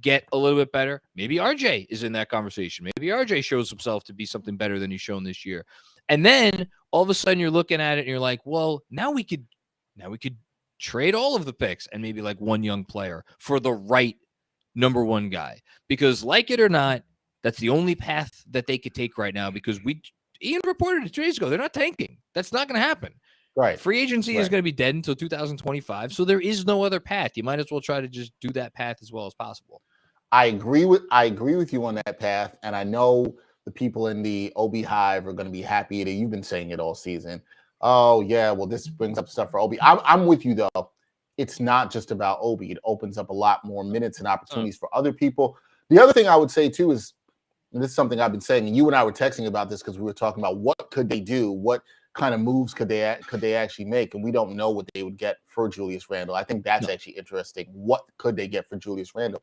get a little bit better, maybe RJ is in that conversation. Maybe RJ shows himself to be something better than he's shown this year. And then all of a sudden you're looking at it and you're like, well, now we could trade all of the picks and maybe like one young player for the right number one guy. Because like it or not, that's the only path that they could take right now, because Ian reported 2 days ago, they're not tanking. That's not going to happen. Right. Free agency is going to be dead until 2025. So there is no other path. You might as well try to just do that path as well as possible. I agree with you on that path. And I know the people in the OB Hive are going to be happy that you've been saying it all season. Oh, yeah, well, this brings up stuff for Obi. I'm with you, though. It's not just about Obi. It opens up a lot more minutes and opportunities for other people. The other thing I would say, too, is, and this is something I've been saying, and you and I were texting about this because we were talking about what could they do, what kind of moves could they actually make, and we don't know what they would get for Julius Randle. I think that's actually interesting. What could they get for Julius Randle?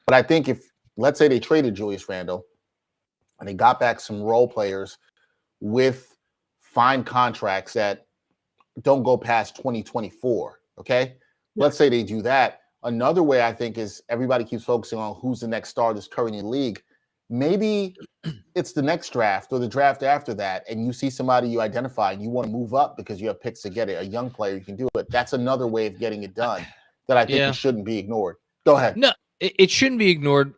But I think if, let's say they traded Julius Randle and they got back some role players with fine contracts that don't go past 2024, okay? Let's say they do that. Another way I think is everybody keeps focusing on who's the next star that's currently in the league. Maybe it's the next draft or the draft after that, and you see somebody you identify and you want to move up because you have picks to get it, a young player, you can do it. That's another way of getting it done that I think it shouldn't be ignored. Go ahead. No, it shouldn't be ignored.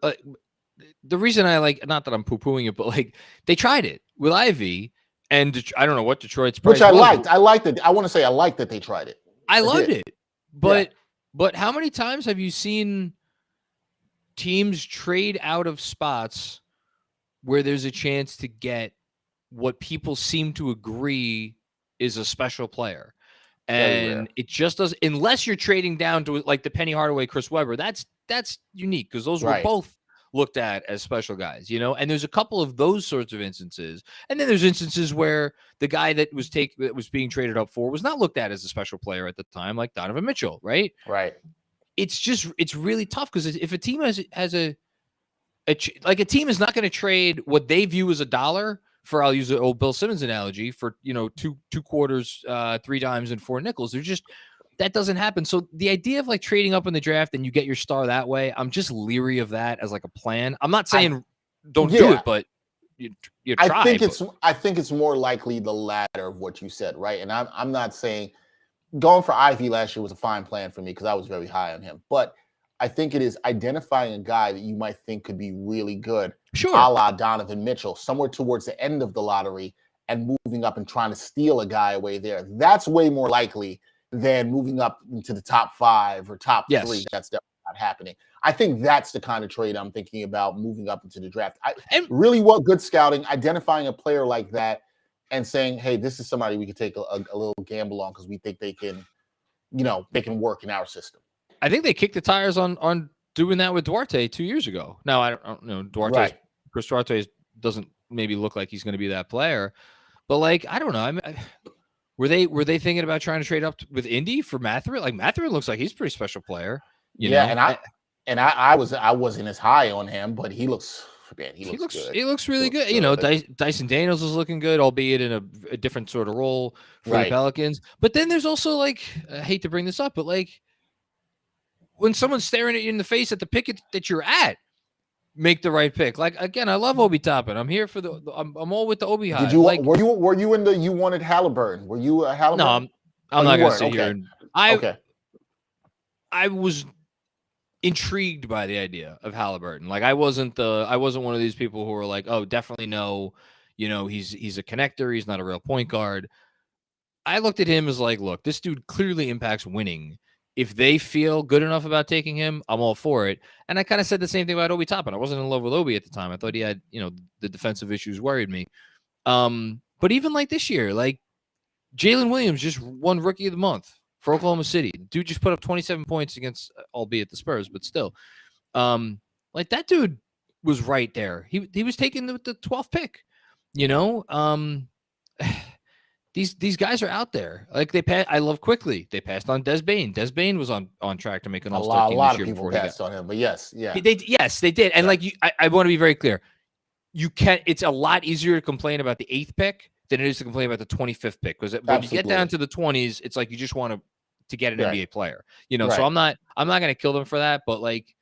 The reason I like, not that I'm poo-pooing it, but like they tried it with Ivy, and I don't know what Detroit's price which I was. liked. I liked it. I want to say I liked that they tried it. I loved it. But how many times have you seen teams trade out of spots where there's a chance to get what people seem to agree is a special player? And it just does, unless you're trading down to like the Penny Hardaway, Chris Webber. That's unique because those were both looked at as special guys, and there's a couple of those sorts of instances. And then there's instances where the guy that was being traded up for was not looked at as a special player at the time, like Donovan Mitchell, right? Right. It's really tough because if a team has a team is not going to trade what they view as a dollar for, I'll use the old Bill Simmons analogy, for two quarters, 3 dimes and 4 nickels. They're just, that doesn't happen. So the idea of like trading up in the draft and you get your star that way, I'm just leery of that as like a plan. I'm not saying don't do it, but you try. I think it's more likely the latter of what you said, right? And I'm not saying going for Ivy last year was a fine plan for me because I was very high on him. But I think it is identifying a guy that you might think could be really good, Sure. a la Donovan Mitchell, somewhere towards the end of the lottery and moving up and trying to steal a guy away there. That's way more likely than moving up into the top 5 or top 3. Yes. That's definitely not happening. I think that's the kind of trade I'm thinking about moving up into the draft. And really what good scouting, identifying a player like that and saying, hey, this is somebody we could take a little gamble on because we think they can, they can work in our system. I think they kicked the tires on doing that with Duarte 2 years ago. Now, I don't know. Chris Duarte doesn't maybe look like he's going to be that player, but like, I don't know. I mean, were they thinking about trying to trade up with Indy for Mathurin? Like Mathurin looks like he's a pretty special player. You know? I wasn't as high on him, but he looks good. He looks really good. You know, Dyson Daniels is looking good, albeit in a different sort of role for the Pelicans. But then there's also like, I hate to bring this up, but like when someone's staring at you in the face at the pick that you're at, make the right pick. Like again, I love Obi Toppin. I'm here for I'm all with the Obi high. Did you were you in the you wanted Halliburton? Were you a Halliburton? No, I'm not gonna sit here. And I was intrigued by the idea of Halliburton. Like I wasn't one of these people who were like, oh, definitely no, he's a connector. He's not a real point guard. I looked at him as like, look, this dude clearly impacts winning. If they feel good enough about taking him, I'm all for it. And I kind of said the same thing about Obi Toppin. I wasn't in love with Obi at the time. I thought he had, the defensive issues worried me. But even like this year, like Jalen Williams just won Rookie of the Month for Oklahoma City. Dude just put up 27 points against, albeit the Spurs, but still. Like that dude was right there. He was taking the 12th pick, These guys are out there. Like I love Quickly. They passed on Des Bane. Des Bane was on track to make an All-Star team this year. A lot of people passed on him, but yes. They did. And I want to be very clear. It's a lot easier to complain about the 8th pick than it is to complain about the 25th pick. Because when you get down to the 20s, it's like you just want to get an NBA player. So I'm not going to kill them for that, but like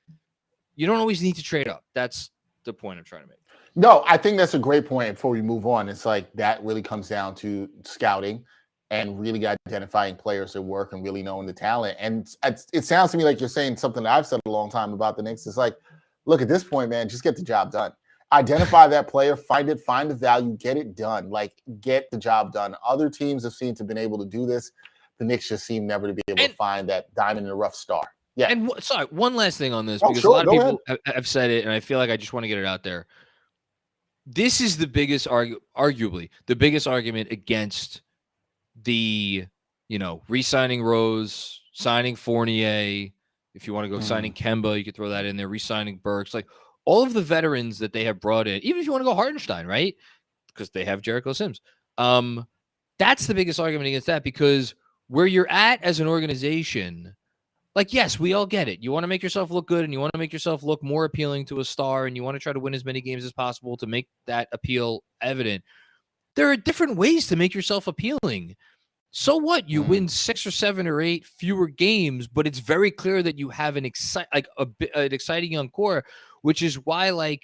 you don't always need to trade up. That's the point I'm trying to make. No, I think that's a great point before we move on. It's like that really comes down to scouting and really identifying players that work and really knowing the talent. And it sounds to me like you're saying something that I've said a long time about the Knicks. It's like, look, at this point, man, just get the job done. Identify that player, find the value, get it done. Like, get the job done. Other teams have seemed to have been able to do this. The Knicks just seem never to be able to find that diamond in the rough star. Yeah. And sorry, one last thing on this, because a lot of people have said it, and I feel like I just want to get it out there. This is the biggest arguably the biggest argument against the, re-signing Rose, signing Fournier. If you want to go signing Kemba, you could throw that in there, re-signing Burks, like all of the veterans that they have brought in, even if you want to go Hartenstein, right? Because they have Jericho Sims. That's the biggest argument against that, because where you're at as an organization, like, yes, we all get it. You want to make yourself look good and you want to make yourself look more appealing to a star and you want to try to win as many games as possible to make that appeal evident. There are different ways to make yourself appealing. So what? You win 6 or 7 or 8 fewer games, but it's very clear that you have an exciting young core, which is why, like,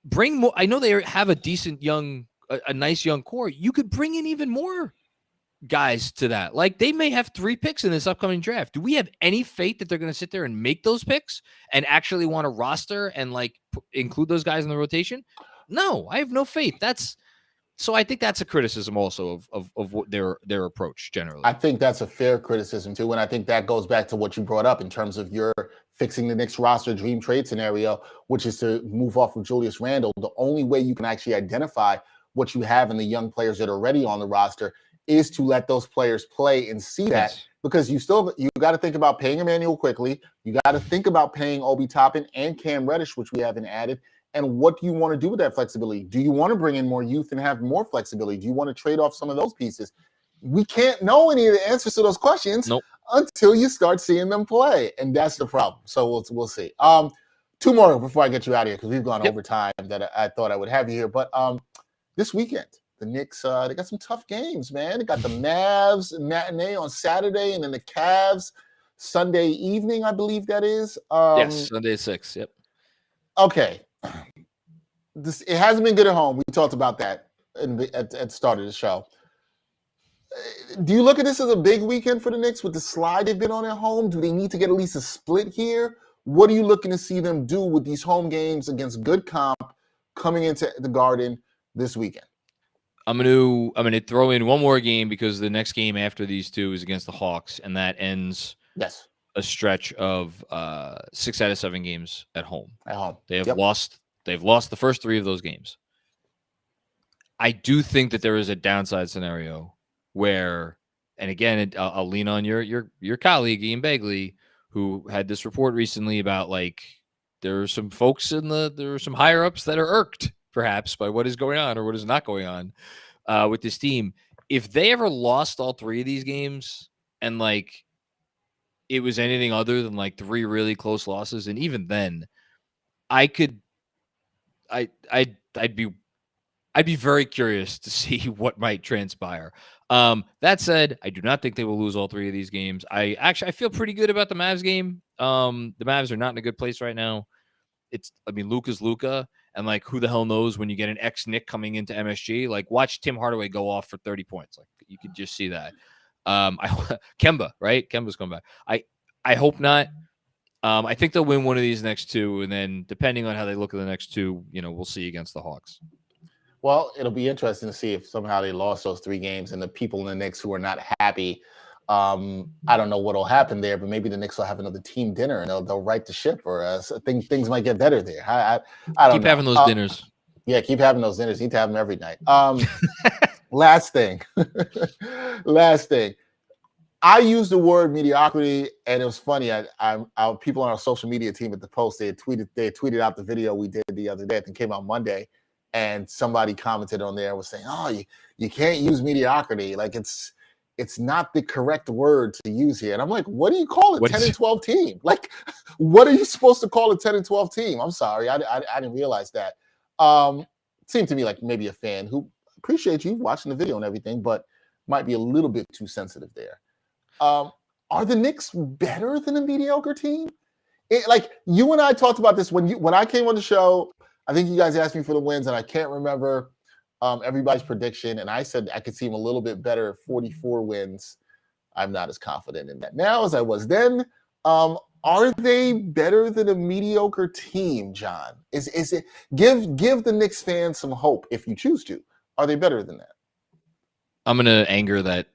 bring more. I know they have a decent a nice young core. You could bring in even more guys to that. Like, they may have 3 picks in this upcoming draft. Do we have any faith that they're going to sit there and make those picks and actually want to roster and like include those guys in the rotation? No, I have no faith. So I think that's a criticism also of what their approach generally. I think that's a fair criticism too. And I think that goes back to what you brought up in terms of your fixing the Knicks roster dream trade scenario, which is to move off of Julius Randle. The only way you can actually identify what you have in the young players that are already on the roster is to let those players play and see that, because you got to think about paying Emmanuel Quickly. You got to think about paying Obi Toppin and Cam Reddish, which we haven't added. And what do you want to do with that flexibility? Do you want to bring in more youth and have more flexibility? Do you want to trade off some of those pieces? We can't know any of the answers to those questions until you start seeing them play. And that's the problem. So we'll see. 2 more before I get you out of here, because we've gone over time that I thought I would have you here. But this weekend, the Knicks, they got some tough games, man. They got the Mavs matinee on Saturday, and then the Cavs Sunday evening, I believe that is. Yes, Sunday at 6. Yep. Okay. It hasn't been good at home. We talked about that at the start of the show. Do you look at this as a big weekend for the Knicks with the slide they've been on at home? Do they need to get at least a split here? What are you looking to see them do with these home games against good comp coming into the Garden this weekend? I'm gonna throw in one more game because the next game after these two is against the Hawks, and that ends a stretch of 6 out of 7 games at home. They have lost. They've lost the first 3 of those games. I do think that there is a downside scenario where, and again, I'll lean on your colleague Ian Begley, who had this report recently about like there are some folks there are some higher ups that are irked perhaps by what is going on or what is not going on with this team. If they ever lost all 3 of these games and like it was anything other than like 3 really close losses, and even then, I'd be very curious to see what might transpire. That said, I do not think they will lose all 3 of these games. I feel pretty good about the Mavs game. The Mavs are not in a good place right now. Luka's Luka, and like who the hell knows when you get an ex-Knick coming into MSG. Like watch Tim Hardaway go off for 30 points. Like you could just see that. Kemba, right? Kemba's coming back. I hope not. I think they'll win one of these next 2, and then depending on how they look at the next 2, we'll see against the Hawks. Well, it'll be interesting to see if somehow they lost those 3 games and the people in the Knicks who are not happy. I don't know what will happen there, but maybe the Knicks will have another team dinner and they'll right the ship, or things might get better there. I don't keep know. Having those dinners. Yeah, keep having those dinners. You need to have them every night. Last thing. I used the word mediocrity, and it was funny. Our people on our social media team at the Post, they tweeted out the video we did the other day. I think it came out Monday. And somebody commented on there and was saying, "Oh, you can't use mediocrity. Like it's not the correct word to use here." And I'm like, "What do you call it? 10 and 12 team? Like, what are you supposed to call a 10 and 12 team?" I'm sorry, I didn't realize that. Seemed to me like maybe a fan who appreciates you watching the video and everything, but might be a little bit too sensitive there. Are the Knicks better than a mediocre team? Like you and I talked about this when I came on the show. I think you guys asked me for the wins, and I can't remember everybody's prediction. And I said I could see them a little bit better at 44 wins. I'm not as confident in that now as I was then. Are they better than a mediocre team, John? Is it give the Knicks fans some hope if you choose to? Are they better than that? I'm gonna anger that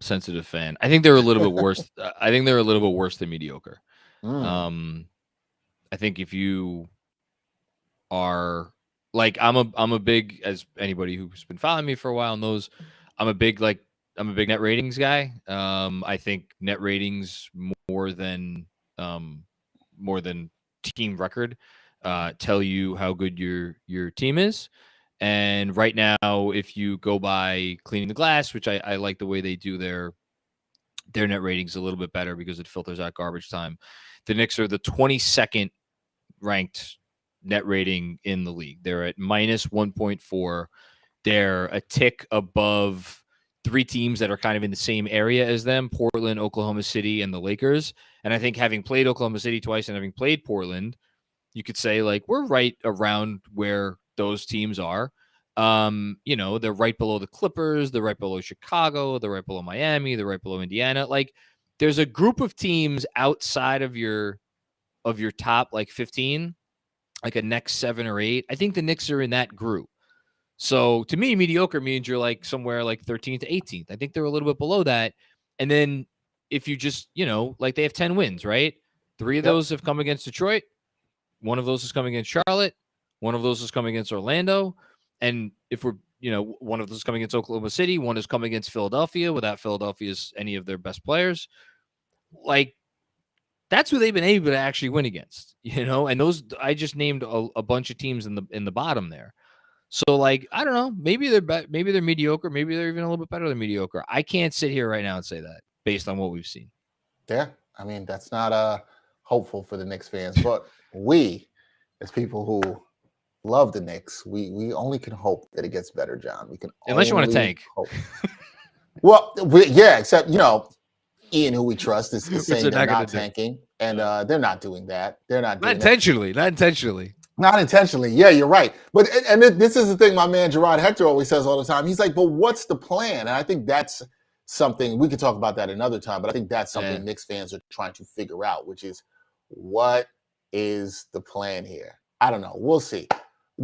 sensitive fan. I think they're a little bit worse. I think they're a little bit worse than mediocre. I think if you are like I'm a big, as anybody who's been following me for a while knows, I'm a big net ratings guy. I think net ratings more than team record tell you how good your team is. And right now, if you go by Cleaning the Glass, which I like the way they do their net ratings a little bit better because it filters out garbage time, the Knicks are the 22nd ranked net rating in the league. They're at minus 1.4. They're a tick above 3 teams that are kind of in the same area as them: Portland, Oklahoma City, and the Lakers. And I think having played Oklahoma City twice and having played Portland, you could say like we're right around where those teams are. They're right below the Clippers, they're right below Chicago, they're right below Miami, they're right below Indiana. Like there's a group of teams outside of your top like 15, like a next 7 or 8. I think the Knicks are in that group. So to me, mediocre means you're like somewhere like 13th to 18th. I think they're a little bit below that. And then if you just, like they have 10 wins, right? 3 of those have come against Detroit. 1 of those has come against Charlotte. 1 of those has come against Orlando. And if we're, 1 of those is coming against Oklahoma City. 1 is coming against Philadelphia without Philadelphia's any of their best players. Like, that's who they've been able to actually win against, and those, I just named a bunch of teams in the bottom there. So like, I don't know, maybe they're mediocre. Maybe they're even a little bit better than mediocre. I can't sit here right now and say that based on what we've seen. Yeah. I mean, that's not hopeful for the Knicks fans, but we, as people who love the Knicks, we only can hope that it gets better, John. We can, unless you want to tank. Hope. Well, except, Ian, who we trust, is saying they're not tanking, and they're not doing that. They're not doing intentionally. Not intentionally. Not intentionally. Yeah, you're right. But and this is the thing my man Gerard Hector always says all the time. He's like, but what's the plan? And I think that's something we could talk about that another time, but I think that's something Yeah. Knicks fans are trying to figure out, which is what is the plan here? I don't know. We'll see.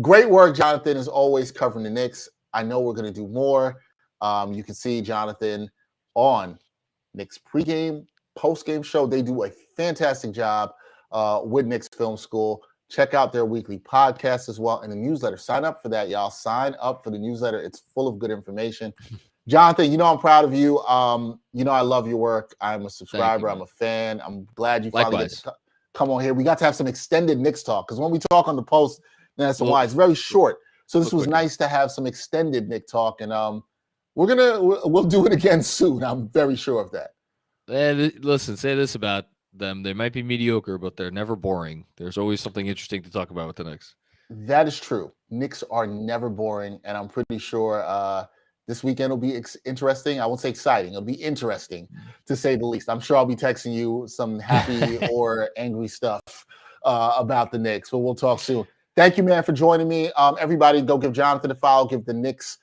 Great work, Jonathan, is always covering the Knicks. I know we're going to do more. You can see Jonathan on Knicks pregame, postgame show. They do a fantastic job with Knicks Film School. Check out their weekly podcast as well and the newsletter. Sign up for that, y'all. Sign up for the newsletter. It's full of good information. Jonathan, you know I'm proud of you. You know I love your work. I'm a subscriber. I'm a fan. I'm glad you finally get to come on here. We got to have some extended Knicks talk because when we talk on the post, that's why it's very short. So this was nice to have some extended Knicks talk, and we'll do it again soon. I'm very sure of that. And listen, say this about them: they might be mediocre, but they're never boring. There's always something interesting to talk about with the Knicks. That is true. Knicks are never boring, and I'm pretty sure this weekend will be interesting. I won't say exciting. It'll be interesting, to say the least. I'm sure I'll be texting you some happy or angry stuff about the Knicks, but we'll talk soon. Thank you, man, for joining me. Everybody, go give Jonathan a follow. Give the Knicks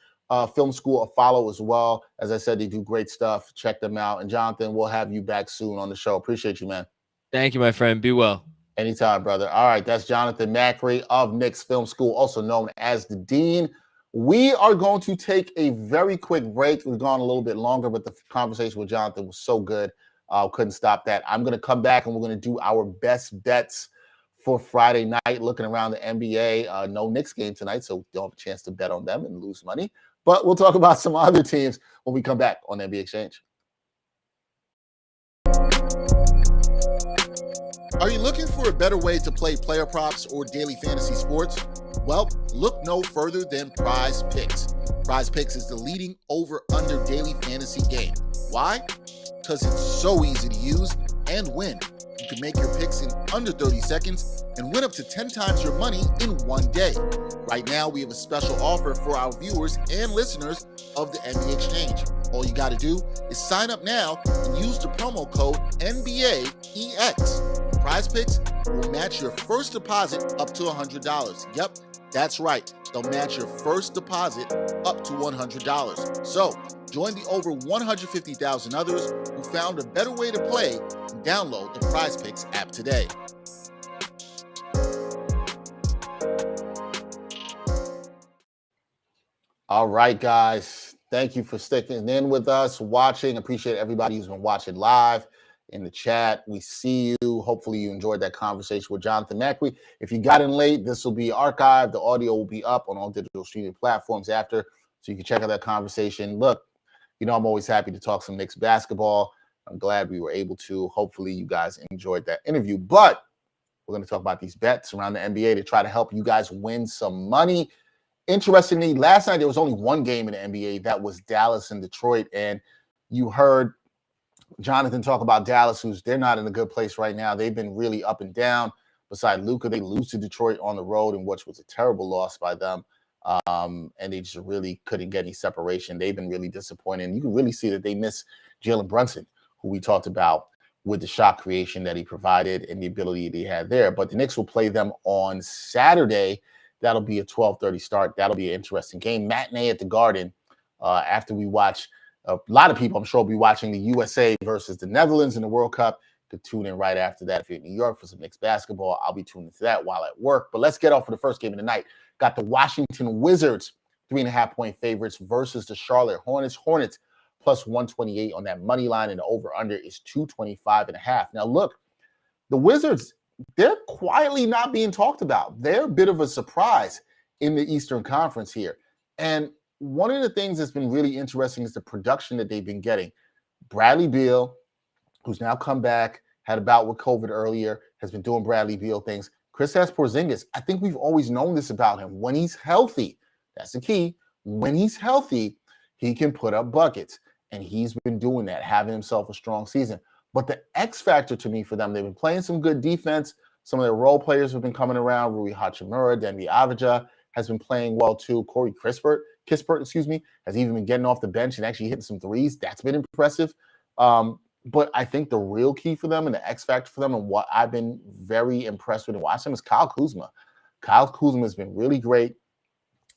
Film School a follow as well. As I said, they do great stuff. Check them out. And Jonathan, we'll have you back soon on the show. Appreciate you, man. Thank you, my friend. Be well. Anytime, brother. All right, that's Jonathan Macri of Knicks Film School, also known as the Dean. We are going to take a very quick break. We've gone a little bit longer, but the conversation with Jonathan was so good. Couldn't stop that. I'm going to come back and we're going to do our best bets for Friday night, looking around the NBA. No Knicks game tonight, so don't have a chance to bet on them and lose money. But we'll talk about some other teams when we come back on NBA Exchange. Are you looking for a better way to play player props or daily fantasy sports? Well, look no further than Prize Picks. Prize Picks is the leading over-under daily fantasy game. Why? Because it's so easy to use and win. You can make your picks in under 30 seconds and win up to 10 times your money in one day. Right now, we have a special offer for our viewers and listeners of the NBA Exchange. All you got to do is sign up now and use the promo code NBAEX. Prize Picks will match your first deposit up to $100. Yep, that's right. They'll match your first deposit up to $100. So, join the over 150,000 others who found a better way to play and download the Prize Picks app today. All right, guys. Thank you for sticking in with us, watching. Appreciate everybody who's been watching live in the chat. We see you. Hopefully you enjoyed that conversation with Jonathan Macri. If you got in late, this will be archived. The audio will be up on all digital streaming platforms after, so you can check out that conversation. Look, you know I'm always happy to talk some Knicks basketball. I'm glad we were able to. Hopefully you guys enjoyed that interview. But we're going to talk about these bets around the NBA to try to help you guys win some money. Interestingly, last night there was only one game in the NBA. That was Dallas and Detroit. And you heard Jonathan talk about Dallas, they're not in a good place right now. They've been really up and down. Besides Luka, they lose to Detroit on the road, in which was a terrible loss by them. And they just really couldn't get any separation. They've been really disappointed. And you can really see that they miss Jalen Brunson, who we talked about with the shot creation that he provided and the ability that he had there. But the Knicks will play them on Saturday. That'll be a 12:30 start. That'll be an interesting game. Matinee at the Garden after we watch. A lot of people, I'm sure, will be watching the USA versus the Netherlands in the World Cup. Could tune in right after that. If you're in New York for some Knicks basketball, I'll be tuning into that while at work. But let's get off for the first game of the night. Got the Washington Wizards, 3.5-point favorites versus the Charlotte Hornets. Hornets plus 128 on that money line, and the over-under is 225.5. Now, look, the Wizards, they're quietly not being talked about. They're a bit of a surprise in the Eastern Conference here. And one of the things that's been really interesting is the production that they've been getting. Bradley Beal, who's now come back, had a bout with COVID earlier, has been doing Bradley Beal things. Kristaps Porzingis, I think we've always known this about him. When he's healthy, that's the key. When he's healthy, he can put up buckets. And he's been doing that, having himself a strong season. But the X factor to me for them, they've been playing some good defense. Some of their role players have been coming around. Rui Hachimura, Denby Avdija has been playing well too. Corey Kispert, has even been getting off the bench and actually hitting some threes. That's been impressive. But I think the real key for them and the X factor for them and what I've been very impressed with and watching them is Kyle Kuzma. Kyle Kuzma has been really great,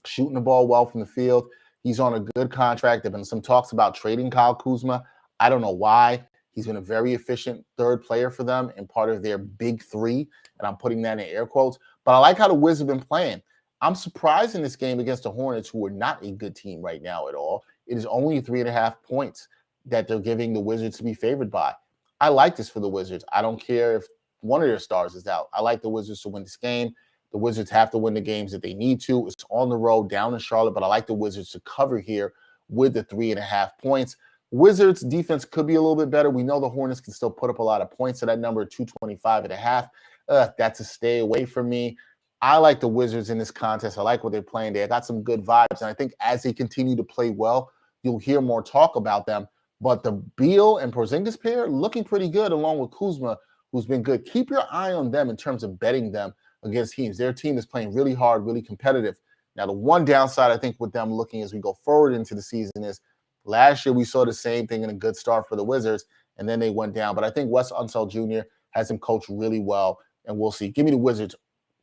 shooting the ball well from the field. He's on a good contract. There have been some talks about trading Kyle Kuzma. I don't know why. He's been a very efficient third player for them and part of their big three, and I'm putting that in air quotes. But I like how the Wizards have been playing. I'm surprised in this game against the Hornets, who are not a good team right now at all. It is only 3.5 points that they're giving the Wizards to be favored by. I like this for the Wizards. I don't care if one of their stars is out. I like the Wizards to win this game. The Wizards have to win the games that they need to. It's on the road down in Charlotte, but I like the Wizards to cover here with the 3.5 points. Wizards defense could be a little bit better. We know the Hornets can still put up a lot of points. So that number 225.5, that's a stay away from me. I like the Wizards in this contest. I like what they're playing. They got some good vibes. And I think as they continue to play well, you'll hear more talk about them. But the Beal and Porzingis pair looking pretty good along with Kuzma, who's been good. Keep your eye on them in terms of betting them against teams. Their team is playing really hard, really competitive. Now, the one downside I think with them looking as we go forward into the season is last year we saw the same thing in a good start for the Wizards, and then they went down. But I think Wes Unseld Jr. has them coached really well, and we'll see. Give me the Wizards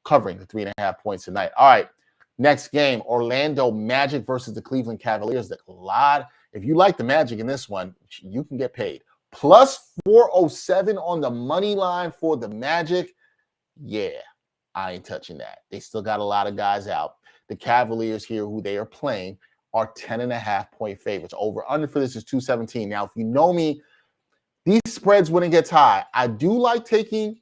covering the 3.5 points tonight. All right, next game, Orlando Magic versus the Cleveland Cavaliers. A lot. If you like the Magic in this one, you can get paid. Plus 407 on the money line for the Magic. Yeah, I ain't touching that. They still got a lot of guys out. The Cavaliers here, who they are playing, are 10.5 point favorites. Over under for this is 217. Now, if you know me, these spreads wouldn't get high. I do like taking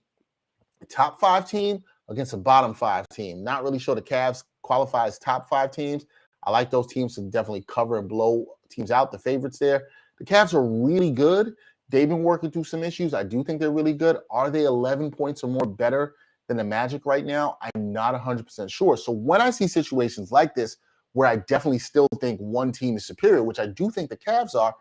a top 5 team against a bottom 5 team. Not really sure the Cavs qualify as top 5 teams. I like those teams to definitely cover and blow teams out, the favorites there. The Cavs are really good. They've been working through some issues. I do think they're really good. Are they 11 points or more better than the Magic right now? I'm not 100% sure. So when I see situations like this, where I definitely still think one team is superior, which I do think the Cavs are,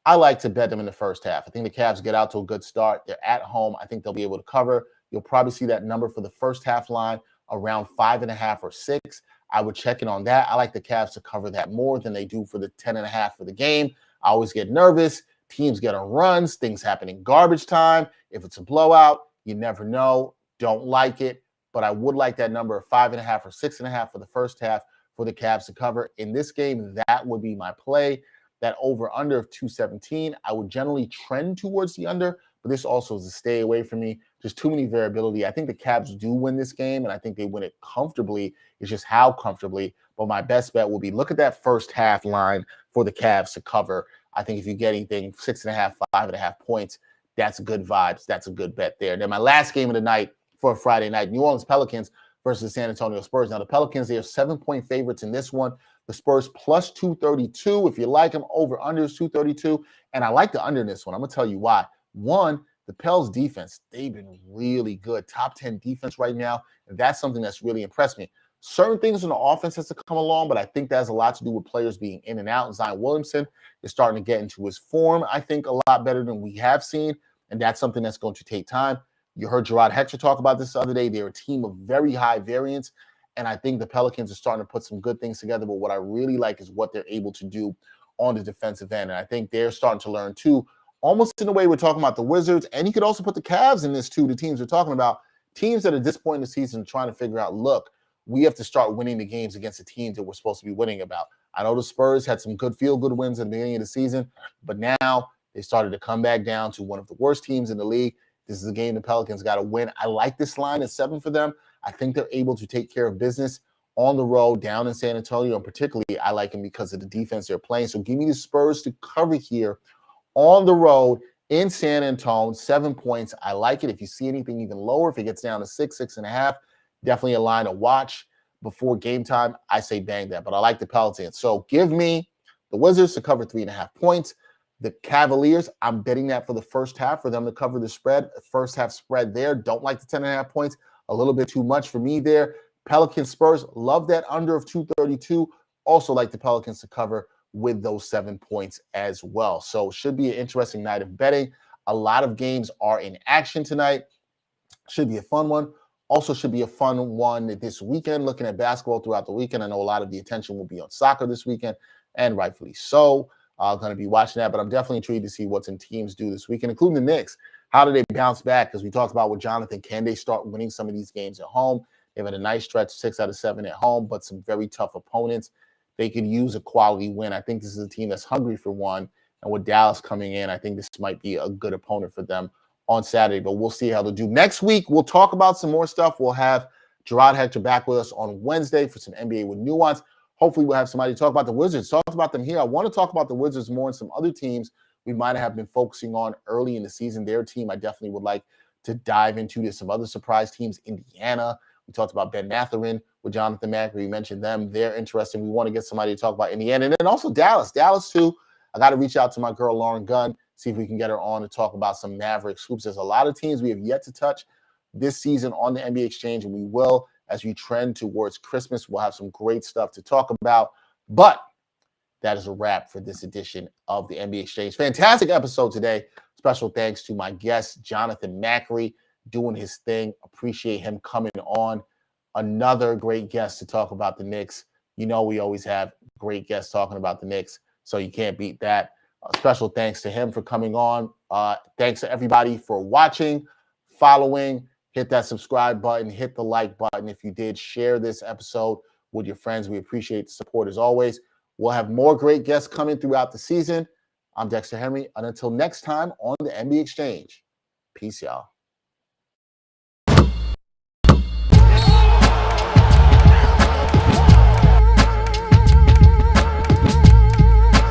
I like to bet them in the first half. I think the Cavs get out to a good start. They're at home. I think they'll be able to cover. You'll probably see that number for the first half line around 5.5 or 6. I would check in on that. I like the Cavs to cover that more than they do for the 10.5 for the game. I always get nervous. Teams get on runs. Things happen in garbage time. If it's a blowout, you never know. Don't like it. But I would like that number of 5.5 or 6.5 for the first half for the Cavs to cover. In this game, that would be my play. That over-under of 217, I would generally trend towards the under, but this also is a stay away from me. Just too many variability. I think the Cavs do win this game, and I think they win it comfortably. It's just how comfortably. But my best bet will be look at that first half line for the Cavs to cover. I think if you get anything 6.5, 5.5 points, that's good vibes. That's a good bet there. Then my last game of the night for Friday night, New Orleans Pelicans versus the San Antonio Spurs. Now, the Pelicans, they are 7-point favorites in this one. The Spurs plus 232. If you like them, over under is 232. And I like the under in this one. I'm going to tell you why. One, the Pels defense, they've been really good. Top 10 defense right now. And that's something that's really impressed me. Certain things in the offense has to come along, but I think that has a lot to do with players being in and out. Zion Williamson is starting to get into his form, I think, a lot better than we have seen. And that's something that's going to take time. You heard Gerard Hector talk about this the other day. They're a team of very high variance. And I think the Pelicans are starting to put some good things together. But what I really like is what they're able to do on the defensive end. And I think they're starting to learn, too, almost in a way we're talking about the Wizards. And you could also put the Cavs in this, too, the teams we're talking about. Teams that at this point in the season trying to figure out, look, we have to start winning the games against the teams that we're supposed to be winning about. I know the Spurs had some good feel-good wins at the beginning of the season, but now they started to come back down to one of the worst teams in the league. This is a game the Pelicans got to win. I like this line at 7 for them. I think they're able to take care of business on the road down in San Antonio. And particularly, I like them because of the defense they're playing. So give me the Spurs to cover here on the road in San Antonio, 7 points. I like it. If you see anything even lower, if it gets down to 6, 6.5, definitely a line to watch before game time. I say bang that. But I like the Pelicans. So give me the Wizards to cover 3.5 points. The Cavaliers, I'm betting that for the first half for them to cover the spread. First half spread there. Don't like the 10.5 points. A little bit too much for me there. Pelicans Spurs, love that under of 232. Also like the Pelicans to cover with those 7 points as well. So should be an interesting night of betting. A lot of games are in action tonight. Should be a fun one. Also should be a fun one this weekend, looking at basketball throughout the weekend. I know a lot of the attention will be on soccer this weekend, and rightfully so. Going to be watching that, but I'm definitely intrigued to see what some teams do this weekend, including the Knicks. How do they bounce back? Because we talked about with Jonathan, can they start winning some of these games at home? They've had a nice stretch, 6 out of 7 at home, but some very tough opponents. They could use a quality win. I think this is a team that's hungry for one. And with Dallas coming in, I think this might be a good opponent for them on Saturday, but we'll see how they do. Next week, we'll talk about some more stuff. We'll have Gerard Hector back with us on Wednesday for some NBA with nuance. Hopefully, we'll have somebody to talk about the Wizards. Talked about them here. I want to talk about the Wizards more and some other teams we might have been focusing on early in the season. Their team, I definitely would like to dive into. There's some other surprise teams. Indiana. We talked about Ben Mathurin with Jonathan Macri. We mentioned them. They're interesting. We want to get somebody to talk about Indiana. And then also Dallas. Dallas, too. I got to reach out to my girl, Lauren Gunn, see if we can get her on to talk about some Mavericks hoops. There's a lot of teams we have yet to touch this season on the NBA Exchange, and we will as we trend towards Christmas. We'll have some great stuff to talk about. But that is a wrap for this edition of the NBA Exchange. Fantastic episode today. Special thanks to my guest, Jonathan Macri, doing his thing. Appreciate him coming on. Another great guest to talk about the Knicks. You know we always have great guests talking about the Knicks, so you can't beat that. Special thanks to him for coming on. Thanks to everybody for watching, following. Hit that subscribe button. Hit the like button. If you did, share this episode with your friends. We appreciate the support as always. We'll have more great guests coming throughout the season. I'm Dexter Henry. And until next time on the NBA Exchange, peace, y'all.